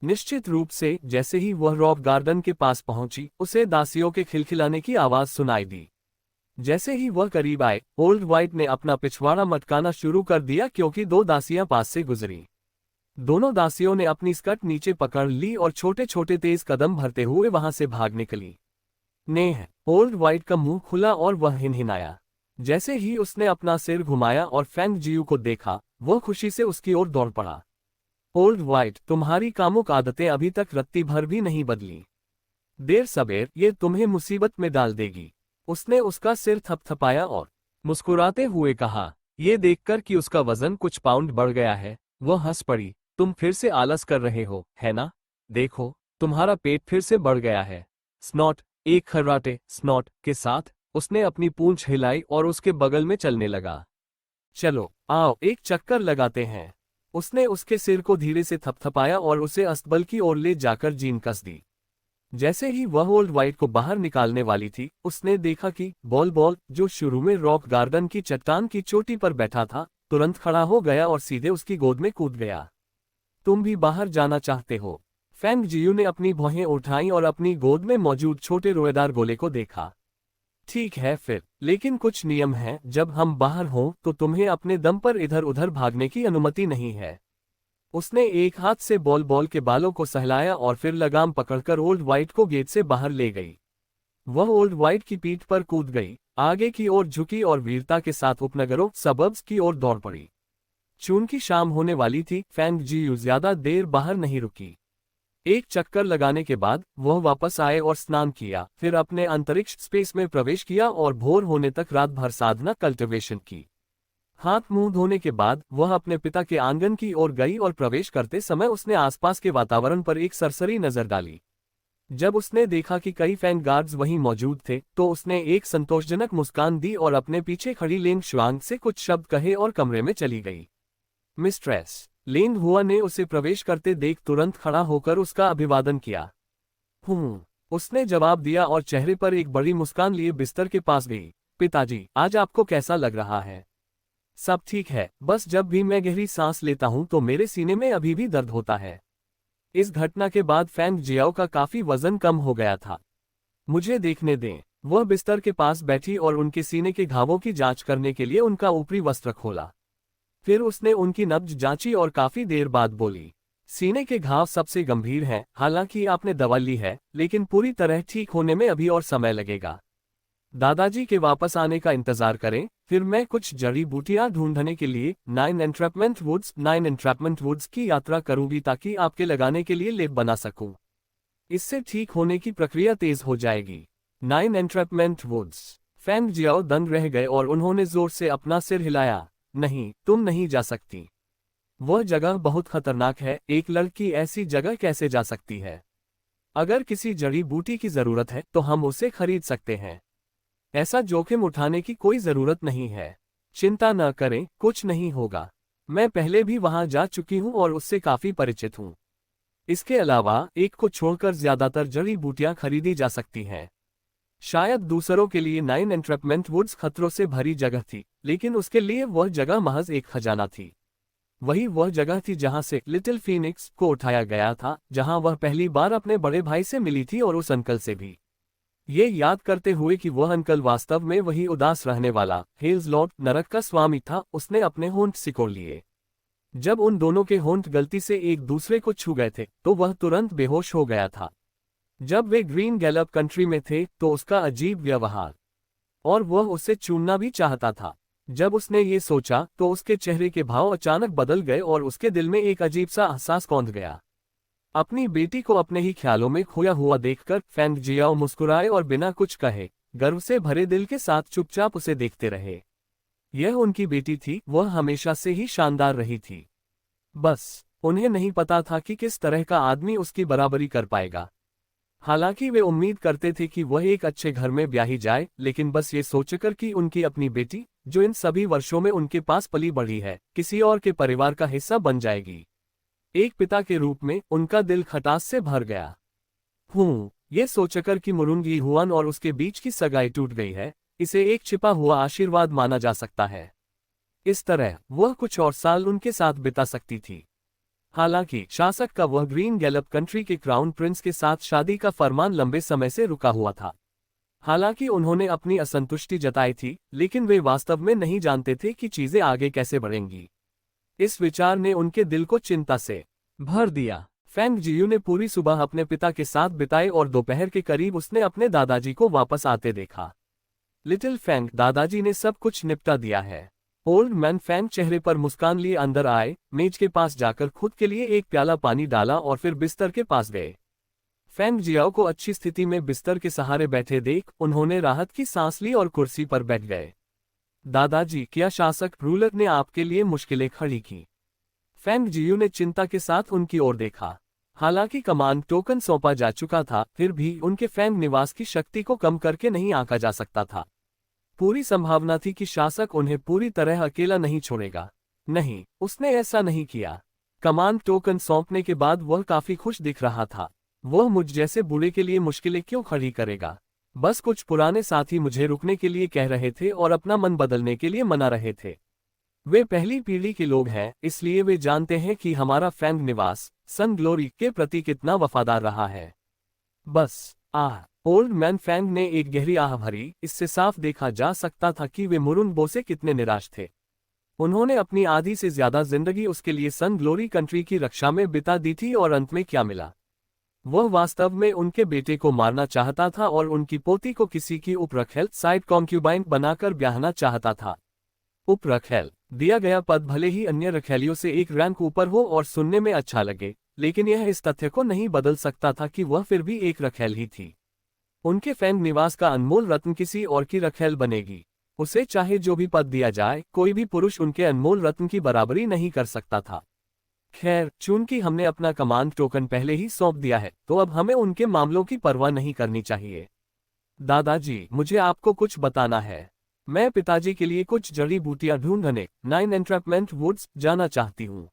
निश्चित रूप से जैसे ही वह रॉक गार्डन के पास पहुंची, उसे दासियों के खिलखिलाने की आवाज सुनाई दी। जैसे ही वह करीब आए, ओल्ड व्हाइट ने अपना पिछवाड़ा मटकाना शुरू कर दिया, क्योंकि दो दासियां पास से गुजरी। दोनों दासियों ने अपनी स्कर्ट नीचे पकड़ ली और छोटे छोटे तेज कदम भरते हुए वहां से भाग निकली। नेह, ओल्ड व्हाइट का मुंह खुला और वह हिनहिनाया। जैसे ही उसने अपना सिर घुमाया और फैंग जियू को देखा, वह खुशी से उसकी ओर दौड़ पड़ा। ओल्ड व्हाइट, तुम्हारी कामुक आदतें अभी तक रत्ती भर भी नहीं बदली। देर सबेर ये तुम्हें मुसीबत में डाल देगी। उसने उसका सिर थपथपाया और मुस्कुराते हुए कहा। ये देखकर कि उसका वजन कुछ पाउंड बढ़ गया है, वह हंस पड़ी। तुम फिर से आलस कर रहे हो, है ना? देखो, तुम्हारा पेट फिर से बढ़ गया है। स्नॉट, एक खर्राटे स्नॉट के साथ उसने अपनी पूंछ हिलाई और उसके बगल में चलने लगा। चलो, आओ एक चक्कर लगाते हैं। उसने उसके सिर को धीरे से थपथपाया और उसे अस्तबल की ओर ले जाकर जीन कस दी। जैसे ही वह ओल्ड व्हाइट को बाहर निकालने वाली थी, उसने देखा कि बॉल बॉल, जो शुरू में रॉक गार्डन की चट्टान की चोटी पर बैठा था, तुरंत खड़ा हो गया और सीधे उसकी गोद में कूद गया। तुम भी बाहर जाना चाहते हो? फैंग जियू ने अपनी भौहें उठाईं और अपनी गोद में मौजूद छोटे रोएदार गोले को देखा। ठीक है फिर, लेकिन कुछ नियम हैं। जब हम बाहर हों तो तुम्हें अपने दम पर इधर उधर भागने की अनुमति नहीं है। उसने एक हाथ से बॉल बॉल के बालों को सहलाया और फिर लगाम पकड़कर ओल्ड व्हाइट को गेट से बाहर ले गई। वह ओल्ड व्हाइट की पीठ पर कूद गई, आगे की ओर झुकी और वीरता के साथ उपनगरों सबर्ब्स की ओर दौड़ पड़ी। चूंकि शाम होने वाली थी, फैंग जियू ज्यादा देर बाहर नहीं रुकी। एक चक्कर लगाने के बाद वह वापस आए और स्नान किया, फिर अपने अंतरिक्ष स्पेस में प्रवेश किया और भोर होने तक रात भर साधना कल्टिवेशन की। हाथ मुंह धोने के बाद वह अपने पिता के आंगन की ओर गई और प्रवेश करते समय उसने आसपास के वातावरण पर एक सरसरी नजर डाली। जब उसने देखा कि कई फैंग गार्ड्स वहीं मौजूद थे, तो उसने एक संतोषजनक मुस्कान दी और अपने पीछे खड़ी लेंग शुआंग से कुछ शब्द कहे और कमरे में चली गई। मिस्ट्रेस, लेंग हुआ ने उसे प्रवेश करते देख तुरंत खड़ा होकर उसका अभिवादन किया। उसने जवाब दिया और चेहरे पर एक बड़ी मुस्कान लिए बिस्तर के पास गई। पिताजी, आज आपको कैसा लग रहा है? सब ठीक है, बस जब भी मैं गहरी सांस लेता हूं तो मेरे सीने में अभी भी दर्द होता है। इस घटना के बाद फैंग जियाओ का काफी वजन कम हो गया था। मुझे देखने दें। वह बिस्तर के पास बैठी और उनके सीने के घावों की जांच करने के लिए उनका ऊपरी वस्त्र खोला। फिर उसने उनकी नब्ज जांची और काफी देर बाद बोली, सीने के घाव सबसे गंभीर हैं, हालांकि आपने दवा ली है, लेकिन पूरी तरह ठीक होने में अभी और समय लगेगा। दादाजी के वापस आने का इंतजार करें, फिर मैं कुछ जड़ी बूटियां ढूंढने के लिए 9 एंट्रैपमेंट वुड्स की यात्रा करूंगी ताकि आपके लगाने के लिए लेप बना सकूं। इससे ठीक होने की प्रक्रिया तेज हो जाएगी। 9 एंट्रैपमेंट वुड्स। फैंग जियाओ दंग रह गए और उन्होंने जोर से अपना सिर हिलाया। नहीं, तुम नहीं जा सकती। वह जगह बहुत खतरनाक है। एक लड़की ऐसी जगह कैसे जा सकती है? अगर किसी जड़ी बूटी की जरूरत है तो हम उसे खरीद सकते हैं। ऐसा जोखिम उठाने की कोई जरूरत नहीं है। चिंता न करें, कुछ नहीं होगा। मैं पहले भी वहां जा चुकी हूं और उससे काफी परिचित हूं। इसके अलावा एक को छोड़कर ज्यादातर जड़ी बूटियां खरीदी जा सकती हैं। शायद दूसरों के लिए 9 एंट्रैपमेंट वुड्स खतरों से भरी जगह थी, लेकिन उसके लिए वह जगह महज एक खजाना थी। वही वह जगह थी जहां से लिटिल फीनिक्स को उठाया गया था, जहां वह पहली बार अपने बड़े भाई से मिली थी और उस अंकल से भी। ये याद करते हुए कि वह अंकल वास्तव में वही उदास रहने वाला हेल्स लॉर्ड नरक का स्वामी था, उसने अपने होंठ सिकोड़ लिए। जब उन दोनों के होंठ गलती से एक दूसरे को छू गए थे तो वह तुरंत बेहोश हो गया था। जब वे ग्रीन गैलप कंट्री में थे तो उसका अजीब व्यवहार, और वह उसे चूमना भी चाहता था। जब उसने ये सोचा तो उसके चेहरे के भाव अचानक बदल गए और उसके दिल में एक अजीब सा एहसास कौंध गया। अपनी बेटी को अपने ही ख्यालों में खोया हुआ देखकर फेंग जियाओ मुस्कुराए और बिना कुछ कहे गर्व से भरे दिल के साथ चुपचाप उसे देखते रहे। यह उनकी बेटी थी, वह हमेशा से ही शानदार रही थी। बस उन्हें नहीं पता था कि किस तरह का आदमी उसकी बराबरी कर पाएगा। हालांकि वे उम्मीद करते थे कि वह एक अच्छे घर में ब्याही जाए, लेकिन बस ये सोचकर कि उनकी अपनी बेटी, जो इन सभी वर्षों में उनके पास पली बढ़ी है, किसी और के परिवार का हिस्सा बन जाएगी। एक पिता के रूप में उनका दिल खटास से भर गया। ये सोचकर कि मुरुंगी हुआन और उसके बीच की सगाई टूट गई है, इसे एक छिपा हुआ आशीर्वाद माना जा सकता है। इस तरह वह कुछ और साल उनके साथ बिता सकती थी। हालांकि शासक का वह ग्रीन गैलप कंट्री के क्राउन प्रिंस के साथ शादी का फरमान लंबे समय से रुका हुआ था। हालांकि उन्होंने अपनी असंतुष्टि जताई थी, लेकिन वे वास्तव में नहीं जानते थे कि चीजें आगे कैसे बढ़ेंगी। इस विचार ने उनके दिल को चिंता से भर दिया। फेंग जियू ने पूरी सुबह अपने पिता के साथ बिताई और दोपहर के करीब उसने अपने दादाजी को वापस आते देखा। लिटिल फेंग, दादाजी ने सब कुछ निपटा दिया है। ओल्ड मैन फेंग चेहरे पर मुस्कान लिए अंदर आए, मेज के पास जाकर खुद के लिए एक प्याला पानी डाला और फिर बिस्तर के पास गए। फेंग जियाओ को अच्छी स्थिति में बिस्तर के सहारे बैठे देख उन्होंने राहत की सांस ली और कुर्सी पर बैठ गए। दादाजी, क्या शासक रूलर ने आपके लिए मुश्किलें खड़ी की? फेंग जियू ने चिंता के साथ उनकी ओर देखा। हालांकि कमांड टोकन सौंपा जा चुका था, फिर भी उनके फेंग निवास की शक्ति को कम करके नहीं आंका जा सकता था। पूरी संभावना थी कि शासक उन्हें पूरी तरह अकेला नहीं छोड़ेगा। नहीं, उसने ऐसा नहीं किया। कमांड टोकन सौंपने के बाद वह काफी खुश दिख रहा था। वह मुझ जैसे बूढ़े के लिए मुश्किलें क्यों खड़ी करेगा? बस कुछ पुराने साथी मुझे रुकने के लिए कह रहे थे और अपना मन बदलने के लिए मना रहे थे। वे पहली पीढ़ी के लोग हैं, इसलिए वे जानते हैं कि हमारा फेंग निवास सन ग्लोरी के प्रति कितना वफादार रहा है। बस ओल्ड मैन फेंग ने एक गहरी आह भरी। इससे साफ देखा जा सकता था कि वे मुरुंगबो से कितने निराश थे। उन्होंने अपनी आधी से ज्यादा जिंदगी उसके लिए सन ग्लोरी कंट्री की रक्षा में बिता दी थी और अंत में क्या मिला? वह वास्तव में उनके बेटे को मारना चाहता था और उनकी पोती को किसी की उपरखेल साइड कॉन्क्यूबाइन बनाकर ब्याहना चाहता था। उपरखेल, दिया गया पद भले ही अन्य रखेलियों से एक रैंक ऊपर हो और सुनने में अच्छा लगे, लेकिन यह इस तथ्य को नहीं बदल सकता था कि वह फिर भी एक रखेल ही थी। उनके फेंग निवास का अनमोल रत्न किसी और की रखेल बनेगी। उसे चाहे जो भी पद दिया जाए, कोई भी पुरुष उनके अनमोल रत्न की बराबरी नहीं कर सकता था। खैर, चूंकि हमने अपना कमांड टोकन पहले ही सौंप दिया है, तो अब हमें उनके मामलों की परवाह नहीं करनी चाहिए। दादाजी, मुझे आपको कुछ बताना है। मैं पिताजी के लिए कुछ जड़ी बूटियां ढूंढने 9 एंट्रैपमेंट वुड्स जाना चाहती हूँ।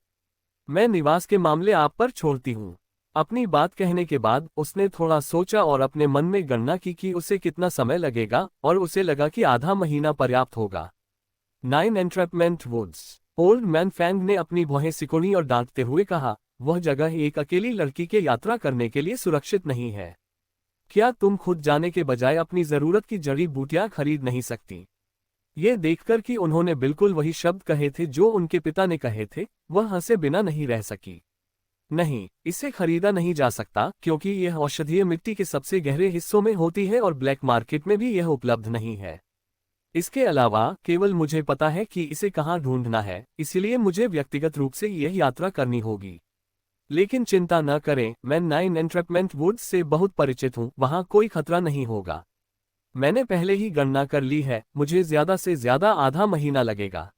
मैं निवास के मामले आप पर छोड़ती हूँ। अपनी बात कहने के बाद उसने थोड़ा सोचा और अपने मन में गणना की कि उसे कितना समय लगेगा, और उसे लगा कि आधा महीना पर्याप्त होगा। 9 entrapment woods. Old man Feng ने अपनी भौहें सिकुड़ी और डांटते हुए कहा, वह जगह एक अकेली लड़की के यात्रा करने के लिए सुरक्षित नहीं है। क्या तुम खुद जाने के बजाय अपनी जरूरत की जड़ी बूटियां खरीद नहीं सकती? ये देखकर कि उन्होंने बिल्कुल वही शब्द कहे थे जो उनके पिता ने कहे थे, वह हंसे बिना नहीं रह सकी। नहीं, इसे खरीदा नहीं जा सकता, क्योंकि यह औषधीय मिट्टी के सबसे गहरे हिस्सों में होती है और ब्लैक मार्केट में भी यह उपलब्ध नहीं है। इसके अलावा केवल मुझे पता है कि इसे कहाँ ढूंढना है, इसलिए मुझे व्यक्तिगत रूप से यह यात्रा करनी होगी। लेकिन चिंता न करें, मैं 9 एंट्रैपमेंट वुड्स से बहुत परिचित हूँ, वहाँ कोई खतरा नहीं होगा। मैंने पहले ही गणना कर ली है, मुझे ज्यादा से ज्यादा आधा महीना लगेगा।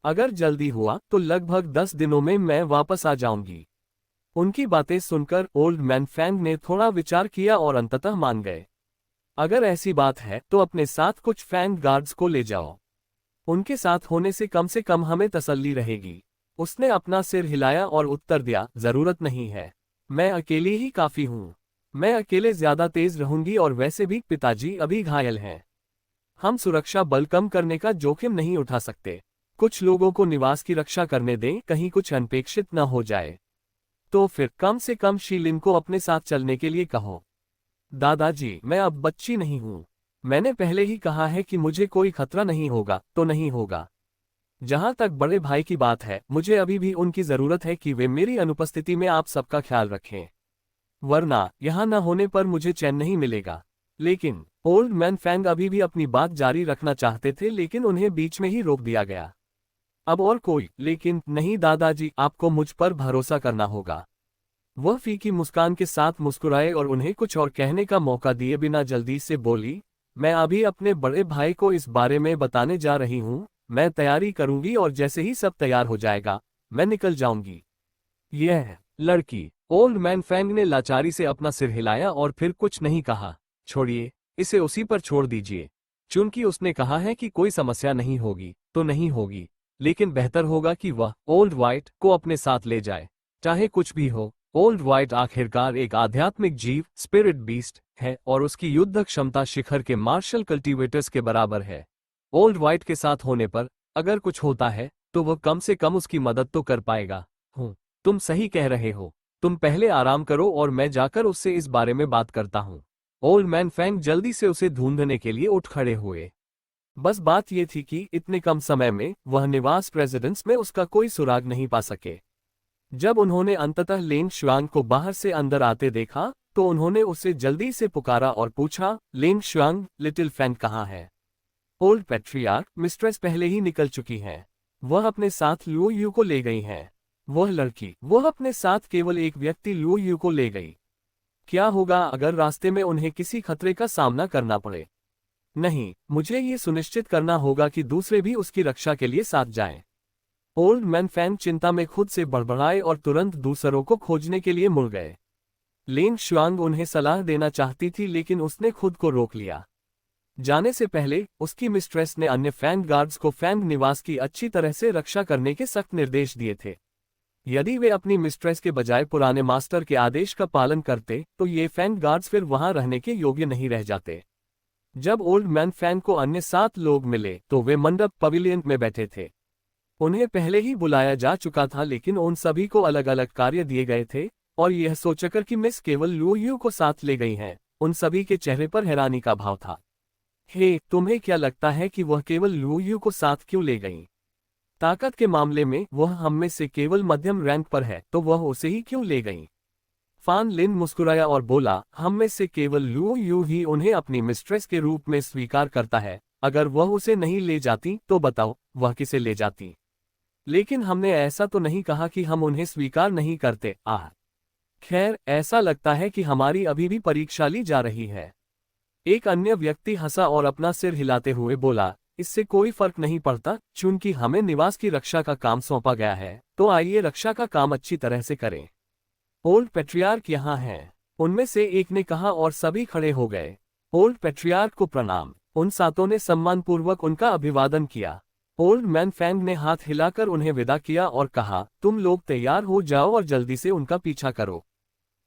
अगर जल्दी हुआ तो लगभग 10 दिनों में मैं वापस आ जाऊंगी। उनकी बातें सुनकर ओल्ड मैन फेंग ने थोड़ा विचार किया और अंततः मान गए। अगर ऐसी बात है तो अपने साथ कुछ फेंग गार्ड्स को ले जाओ। उनके साथ होने से कम हमें तसल्ली रहेगी। उसने अपना सिर हिलाया और उत्तर दिया, जरूरत नहीं है, मैं अकेली ही काफी हूँ। मैं अकेले ज्यादा तेज रहूंगी और वैसे भी पिताजी अभी घायल हैं। हम सुरक्षा बल कम करने का जोखिम नहीं उठा सकते। कुछ लोगों को निवास की रक्षा करने दें, कहीं कुछ अनपेक्षित न हो जाए। तो फिर कम से कम शीलिन को अपने साथ चलने के लिए कहो। दादाजी, मैं अब बच्ची नहीं हूँ। मैंने पहले ही कहा है कि मुझे कोई खतरा नहीं होगा तो नहीं होगा। जहां तक बड़े भाई की बात है, मुझे अभी भी उनकी जरूरत है कि वे मेरी अनुपस्थिति में आप सबका ख्याल रखें, वरना यहाँ न होने पर मुझे चैन नहीं मिलेगा। लेकिन ओल्ड मैन फेंग अभी भी अपनी बात जारी रखना चाहते थे, लेकिन उन्हें बीच में ही रोक दिया गया। अब और कोई लेकिन नहीं दादाजी, आपको मुझ पर भरोसा करना होगा। वह फीकी मुस्कान के साथ मुस्कुराए और उन्हें कुछ और कहने का मौका दिए बिना जल्दी से बोली, मैं अभी अपने बड़े भाई को इस बारे में बताने जा रही हूँ, मैं तैयारी करूंगी और जैसे ही सब तैयार हो जाएगा, मैं निकल जाऊंगी। यह लड़की। ओल्ड मैन फैंग ने लाचारी से अपना सिर हिलाया और फिर कुछ नहीं कहा। छोड़िए, इसे उसी पर छोड़ दीजिए। चूंकि उसने कहा है कि कोई समस्या नहीं होगी, तो नहीं होगी, लेकिन बेहतर होगा कि वह ओल्ड वाइट को अपने साथ ले जाए। चाहे कुछ भी हो, ओल्ड वाइट आखिरकार एक आध्यात्मिक जीव, स्पिरिट बीस्ट है और उसकी युद्ध क्षमता शिखर के मार्शल कल्टीवेटर्स के बराबर है। ओल्ड वाइट के साथ होने पर अगर कुछ होता है तो वह कम से कम उसकी मदद तो कर पाएगा। तुम सही कह रहे हो। तुम पहले आराम करो और मैं जाकर उससे इस बारे में बात करता हूँ। ओल्ड मैन फैंग जल्दी से उसे ढूंढने के लिए उठ खड़े हुए। बस बात यह थी कि इतने कम समय में वह निवास प्रेसिडेंस में उसका कोई सुराग नहीं पा सके। जब उन्होंने अंततः लेन शुआंग को बाहर से अंदर आते देखा तो उन्होंने उसे जल्दी से पुकारा और पूछा, लेन शुआंग, लिटिल फैंग कहाँ है? ओल्ड पैट्रियार्क, मिस्ट्रेस पहले ही निकल चुकी हैं। वह अपने साथ लुओ यू को ले गई हैं। वह लड़की, वह अपने साथ केवल एक व्यक्ति लुओ यू को ले गई। क्या होगा अगर रास्ते में उन्हें किसी खतरे का सामना करना पड़े? नहीं, मुझे ये सुनिश्चित करना होगा कि दूसरे भी उसकी रक्षा के लिए साथ जाएं। ओल्ड मैन फैंग चिंता में खुद से बड़बड़ाए और तुरंत दूसरों को खोजने के लिए मुड़ गए। लेन शुआंग उन्हें सलाह देना चाहती थी लेकिन उसने खुद को रोक लिया। जाने से पहले उसकी मिस्ट्रेस ने अन्य फैंग गार्ड्स को फैंग निवास की अच्छी तरह से रक्षा करने के सख्त निर्देश दिए थे। यदि वे अपनी मिस्ट्रेस के बजाय पुराने मास्टर के आदेश का पालन करते तो ये फैंग गार्ड्स फिर वहां रहने के योग्य नहीं रह जाते। जब ओल्ड मैन फैंग को अन्य 7 लोग मिले तो वे मंडप पवेलियन में बैठे थे। उन्हें पहले ही बुलाया जा चुका था लेकिन उन सभी को अलग अलग कार्य दिए गए थे और यह सोचकर कि मिस केवल लुओ यू को साथ ले गई हैं, उन सभी के चेहरे पर हैरानी का भाव था। हे, तुम्हें क्या लगता है कि वह केवल लुओ यू को साथ क्यों ले गई? ताकत के मामले में वह हम में से केवल मध्यम रैंक पर है तो वह उसे ही क्यों ले गई? फान लिन मुस्कुराया और बोला, हम में से केवल लुओ यू ही उन्हें अपनी मिस्ट्रेस के रूप में स्वीकार करता है। अगर वह उसे नहीं ले जाती तो बताओ, वह किसे ले जाती? लेकिन हमने ऐसा तो नहीं कहा कि हम उन्हें स्वीकार नहीं करते। खैर, ऐसा लगता है कि हमारी अभी भी परीक्षा ली जा रही है। एक अन्य व्यक्ति हंसा और अपना सिर हिलाते हुए बोला, इससे कोई फर्क नहीं पड़ता, चूंकि हमें निवास की रक्षा का काम सौंपा गया है, तो आइए रक्षा का काम अच्छी तरह से करें। ओल्ड पैट्रियार्क यहाँ हैं, उनमें से एक ने कहा और सभी खड़े हो गए। ओल्ड पैट्रियार्क को प्रणाम। उन 7 ने सम्मानपूर्वक उनका अभिवादन किया। ओल्ड मैन फैंग ने हाथ हिलाकर उन्हें विदा किया और कहा, तुम लोग तैयार हो जाओ और जल्दी से उनका पीछा करो।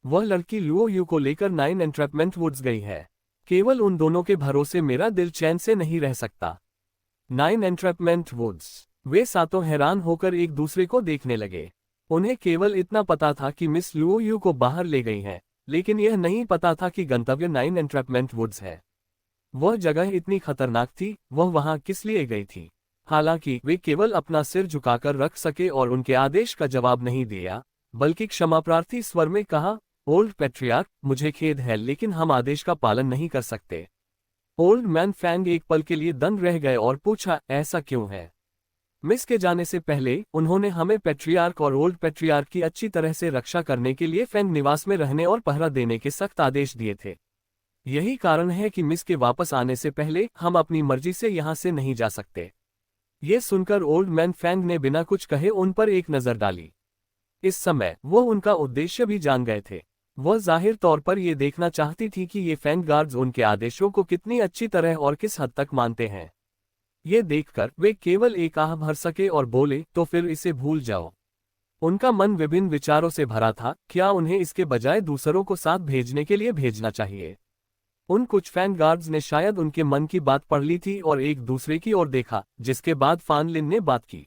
वह लड़की लुओ यू को लेकर 9 एंट्रैपमेंट वुड्स गई है। केवल उन दोनों के भरोसे मेरा दिल चैन से नहीं रह सकता। 9 एंट्रैपमेंट वुड्स। वे 7 हैरान होकर एक दूसरे को देखने लगे। उन्हें केवल इतना पता था कि मिस लुओ यू को बाहर ले गई हैं, लेकिन यह नहीं पता था कि गंतव्य 9 एंट्रैपमेंट वुड्स है। वह जगह इतनी खतरनाक थी, वह वहां किस लिए गई थी? हालांकि वे केवल अपना सिर झुकाकर रख सके और उनके आदेश का जवाब नहीं दिया, बल्कि क्षमाप्रार्थी स्वर में कहा, ओल्ड पैट्रियार्क, मुझे खेद है लेकिन हम आदेश का पालन नहीं कर सकते। ओल्ड मैन फैंग एक पल के लिए दंग रह गए और पूछा, ऐसा क्यों है? मिस के जाने से पहले उन्होंने हमें पैट्रियार्क और ओल्ड पैट्रियार्क की अच्छी तरह से रक्षा करने के लिए फैंग निवास में रहने और पहरा देने के सख्त आदेश दिए थे। यही कारण है कि मिस के वापस आने से पहले हम अपनी मर्जी से यहाँ से नहीं जा सकते। ये सुनकर ओल्ड मैन फैंग ने बिना कुछ कहे उन पर एक नजर डाली। इस समय वो उनका उद्देश्य भी जान गए थे। वह जाहिर तौर पर यह देखना चाहती थी कि ये फैंग गार्ड्स उनके आदेशों को कितनी अच्छी तरह और किस हद तक मानते हैं। ये देखकर वे केवल एक आह भर सके और बोले, तो फिर इसे भूल जाओ। उनका मन विभिन्न विचारों से भरा था, क्या उन्हें इसके बजाय दूसरों को साथ भेजने के लिए भेजना चाहिए? उन कुछ फैंग गार्ड्स ने शायद उनके मन की बात पढ़ ली थी और एक दूसरे की ओर देखा, जिसके बाद फान लिन ने बात की।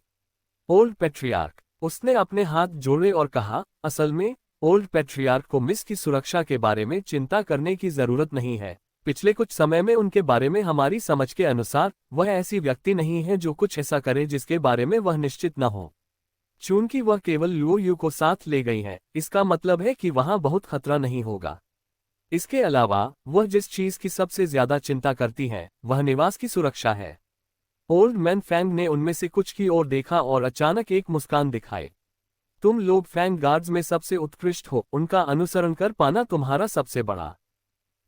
ओल्ड पैट्रियार्क, उसने अपने हाथ जोड़े और कहा, असल में ओल्ड पैट्रियार्क को मिस की सुरक्षा के बारे में चिंता करने की जरूरत नहीं है। पिछले कुछ समय में उनके बारे में हमारी समझ के अनुसार वह ऐसी व्यक्ति नहीं है जो कुछ ऐसा करे जिसके बारे में वह निश्चित न हो। चूंकि वह केवल लुओ यू को साथ ले गई है, इसका मतलब है कि वहां बहुत खतरा नहीं होगा। इसके अलावा वह जिस चीज की सबसे ज्यादा चिंता करती हैं, वह निवास की सुरक्षा है। ओल्ड मैन फैंग ने उनमें से कुछ की ओर देखा और अचानक एक मुस्कान दिखाई। तुम लोग फैंग गार्ड्स में सबसे उत्कृष्ट हो, उनका अनुसरण कर पाना तुम्हारा सबसे बड़ा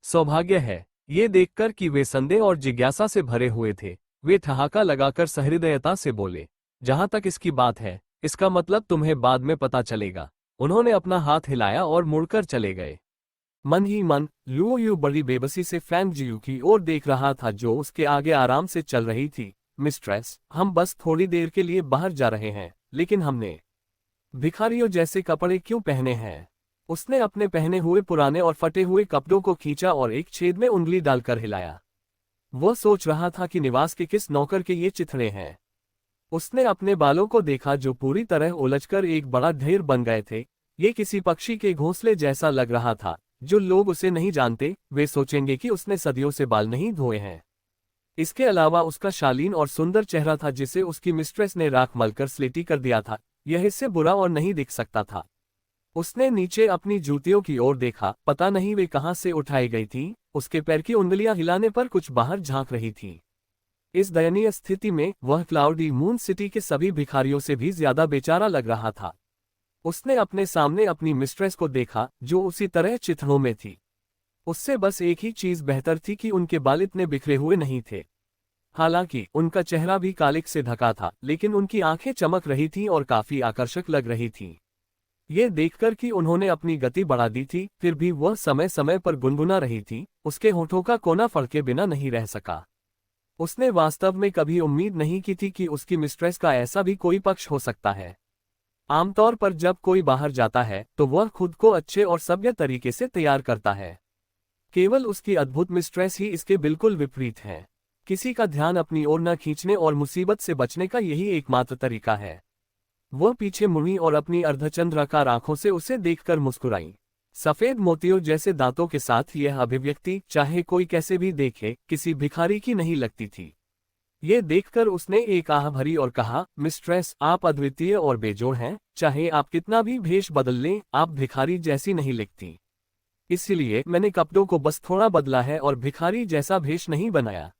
सौभाग्य है। ये देखकर कि वे संदेह और जिज्ञासा से भरे हुए थे, वे ठहाका लगाकर सहृदयता से बोले, जहां तक इसकी बात है, इसका मतलब तुम्हें बाद में पता चलेगा। उन्होंने अपना हाथ हिलाया और मुड़कर चले गए। मन ही मन लुओ यू बड़ी बेबसी से फैंग जियू की ओर देख रहा था, जो उसके आगे आराम से चल रही थी। मिस्ट्रेस, हम बस थोड़ी देर के लिए बाहर जा रहे हैं, लेकिन हमने भिखारियों जैसे कपड़े क्यों पहने हैं? उसने अपने पहने हुए पुराने और फटे हुए कपड़ों को खींचा और एक छेद में उंगली डालकर हिलाया। वह सोच रहा था कि निवास के किस नौकर के ये चिथड़े हैं। उसने अपने बालों को देखा, जो पूरी तरह उलझकर एक बड़ा ढेर बन गए थे। ये किसी पक्षी के घोंसले जैसा लग रहा था। जो लोग उसे नहीं जानते, वे सोचेंगे कि उसने सदियों से बाल नहीं धोए हैं। इसके अलावा उसका शालीन और सुंदर चेहरा था, जिसे उसकी मिस्ट्रेस ने राख मलकर स्लेटी कर दिया था। यह इससे बुरा और नहीं दिख सकता था। उसने नीचे अपनी जूतियों की ओर देखा, पता नहीं वे कहां से उठाई गई थीं। उसके पैर की उंगलियां हिलाने पर कुछ बाहर झांक रही थीं। इस दयनीय स्थिति में वह क्लाउडी मून सिटी के सभी भिखारियों से भी ज्यादा बेचारा लग रहा था। उसने अपने सामने अपनी मिस्ट्रेस को देखा, जो उसी तरह चिथड़ों में थी। उससे बस एक ही चीज बेहतर थी कि उनके बाल इतने बिखरे हुए नहीं थे। हालांकि उनका चेहरा भी कालिक से ढका था, लेकिन उनकी आंखें चमक रही थीं और काफी आकर्षक लग रही थीं। ये देखकर कि उन्होंने अपनी गति बढ़ा दी थी, फिर भी वह समय समय पर गुनगुना रही थी, उसके होठों का कोना फड़के बिना नहीं रह सका। उसने वास्तव में कभी उम्मीद नहीं की थी कि उसकी मिस्ट्रेस का ऐसा भी कोई पक्ष हो सकता है। आमतौर पर जब कोई बाहर जाता है तो वह खुद को अच्छे और सभ्य तरीके से तैयार करता है। केवल उसकी अद्भुत मिस्ट्रेस ही इसके बिल्कुल विपरीत है। किसी का ध्यान अपनी ओर न खींचने और मुसीबत से बचने का यही एकमात्र तरीका है। वह पीछे मुड़ी और अपनी अर्धचंद्राकार आंखों से उसे देखकर मुस्कुराई। सफेद मोतियों जैसे दांतों के साथ यह अभिव्यक्ति, चाहे कोई कैसे भी देखे, किसी भिखारी की नहीं लगती थी। ये देखकर उसने एक आह भरी और कहा, मिस्ट्रेस, आप अद्वितीय और बेजोड़ हैं। चाहे आप कितना भी भेष बदल लें, आप भिखारी जैसी नहीं लगती। इसलिए मैंने कपड़ों को बस थोड़ा बदला है और भिखारी जैसा भेष नहीं बनाया।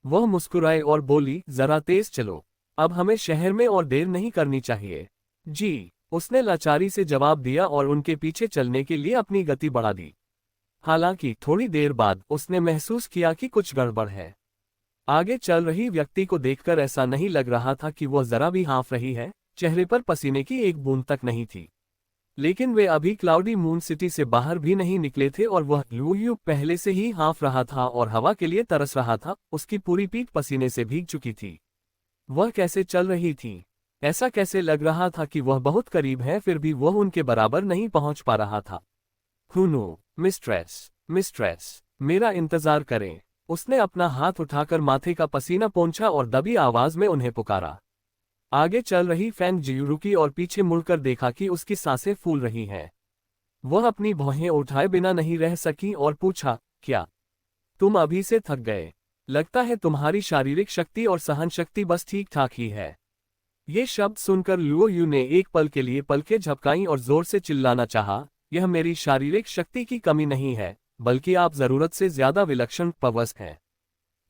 वह मुस्कुराए और बोली, जरा तेज चलो, अब हमें शहर में और देर नहीं करनी चाहिए। जी, उसने लाचारी से जवाब दिया और उनके पीछे चलने के लिए अपनी गति बढ़ा दी। हालांकि थोड़ी देर बाद उसने महसूस किया कि कुछ गड़बड़ है। आगे चल रही व्यक्ति को देखकर ऐसा नहीं लग रहा था कि वह जरा भी हाँफ रही है। चेहरे पर पसीने की एक बूंद तक नहीं थी। लेकिन वे अभी क्लाउडी मून सिटी से बाहर भी नहीं निकले थे और वह लुयू पहले से ही हाँफ रहा था और हवा के लिए तरस रहा था। उसकी पूरी पीठ पसीने से भीग चुकी थी। वह कैसे चल रही थी? ऐसा कैसे लग रहा था कि वह बहुत करीब है, फिर भी वह उनके बराबर नहीं पहुंच पा रहा था। हुनो, मिस्ट्रेस, मिस्ट्रेस, मेरा इंतजार करें। उसने अपना हाथ उठाकर माथे का पसीना पोंछा और दबी आवाज में उन्हें पुकारा। आगे चल रही फैंग जियू रुकी और पीछे मुड़कर देखा कि उसकी सांसें फूल रही हैं। वह अपनी भौहें उठाए बिना नहीं रह सकी और पूछा, क्या तुम अभी से थक गए? लगता है तुम्हारी शारीरिक शक्ति और सहन शक्ति बस ठीक ठाक ही है। ये शब्द सुनकर लुओ यू ने एक पल के लिए पलकें झपकाईं और जोर से चिल्लाना चाहा, यह मेरी शारीरिक शक्ति की कमी नहीं है, बल्कि आप जरूरत से ज्यादा विलक्षण पवस हैं।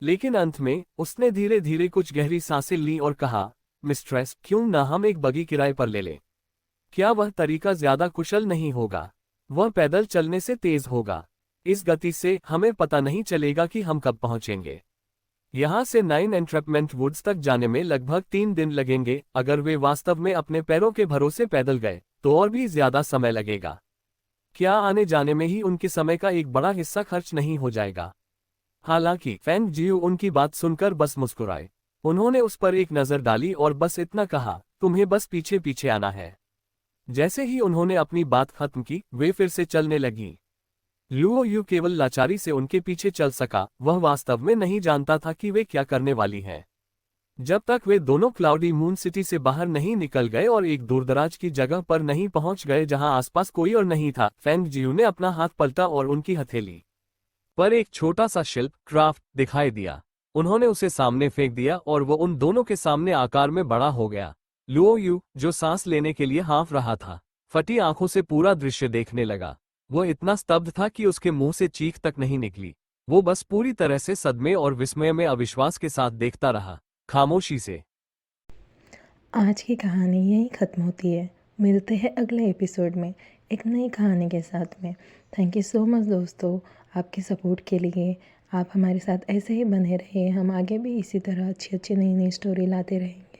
लेकिन अंत में उसने धीरे धीरे कुछ गहरी सांसें ली और कहा, मिस्ट्रेस, क्यों ना हम एक बगी किराए पर ले लें? क्या वह तरीका ज्यादा कुशल नहीं होगा? वह पैदल चलने से तेज होगा। इस गति से हमें पता नहीं चलेगा कि हम कब पहुंचेंगे। यहाँ से 9 एंट्रैपमेंट वुड्स तक जाने में लगभग 3 दिन लगेंगे। अगर वे वास्तव में अपने पैरों के भरोसे पैदल गए तो और भी ज्यादा समय लगेगा। क्या आने जाने में ही उनके समय का एक बड़ा हिस्सा खर्च नहीं हो जाएगा? हालांकि फैंग जियू उनकी बात सुनकर बस मुस्कुराए। उन्होंने उस पर एक नजर डाली और बस इतना कहा, तुम्हें बस पीछे पीछे आना है। जैसे ही उन्होंने अपनी बात खत्म की, वे फिर से चलने लगी। लुओ यू केवल लाचारी से उनके पीछे चल सका। वह वास्तव में नहीं जानता था कि वे क्या करने वाली हैं। जब तक वे दोनों क्लाउडी मून सिटी से बाहर नहीं निकल गए और एक दूरदराज की जगह पर नहीं पहुंच गए जहां आसपास कोई और नहीं था, फैंग जियू ने अपना हाथ पलटा और उनकी हथेली पर एक छोटा सा शिल्प क्राफ्ट दिखाई दिया। उन्होंने उसे सामने फेंक दिया और वो उन दोनों के सामने आकार में बड़ा हो गया। लुओ यू, जो सांस लेने के लिए हाँफ रहा था, फटी आंखों से पूरा दृश्य देखने लगा। वो इतना स्तब्ध था कि उसके मुंह से चीख तक नहीं निकली। वो बस पूरी तरह से सदमे और विस्मय में अविश्वास के साथ देखता रहा, खामोशी से। आज की कहानी यहीं ख़त्म होती है। मिलते हैं अगले एपिसोड में एक नई कहानी के साथ में। थैंक यू सो मच दोस्तों आपके सपोर्ट के लिए। आप हमारे साथ ऐसे ही बने रहिए, हम आगे भी इसी तरह अच्छी अच्छी नई नई स्टोरी लाते रहेंगे।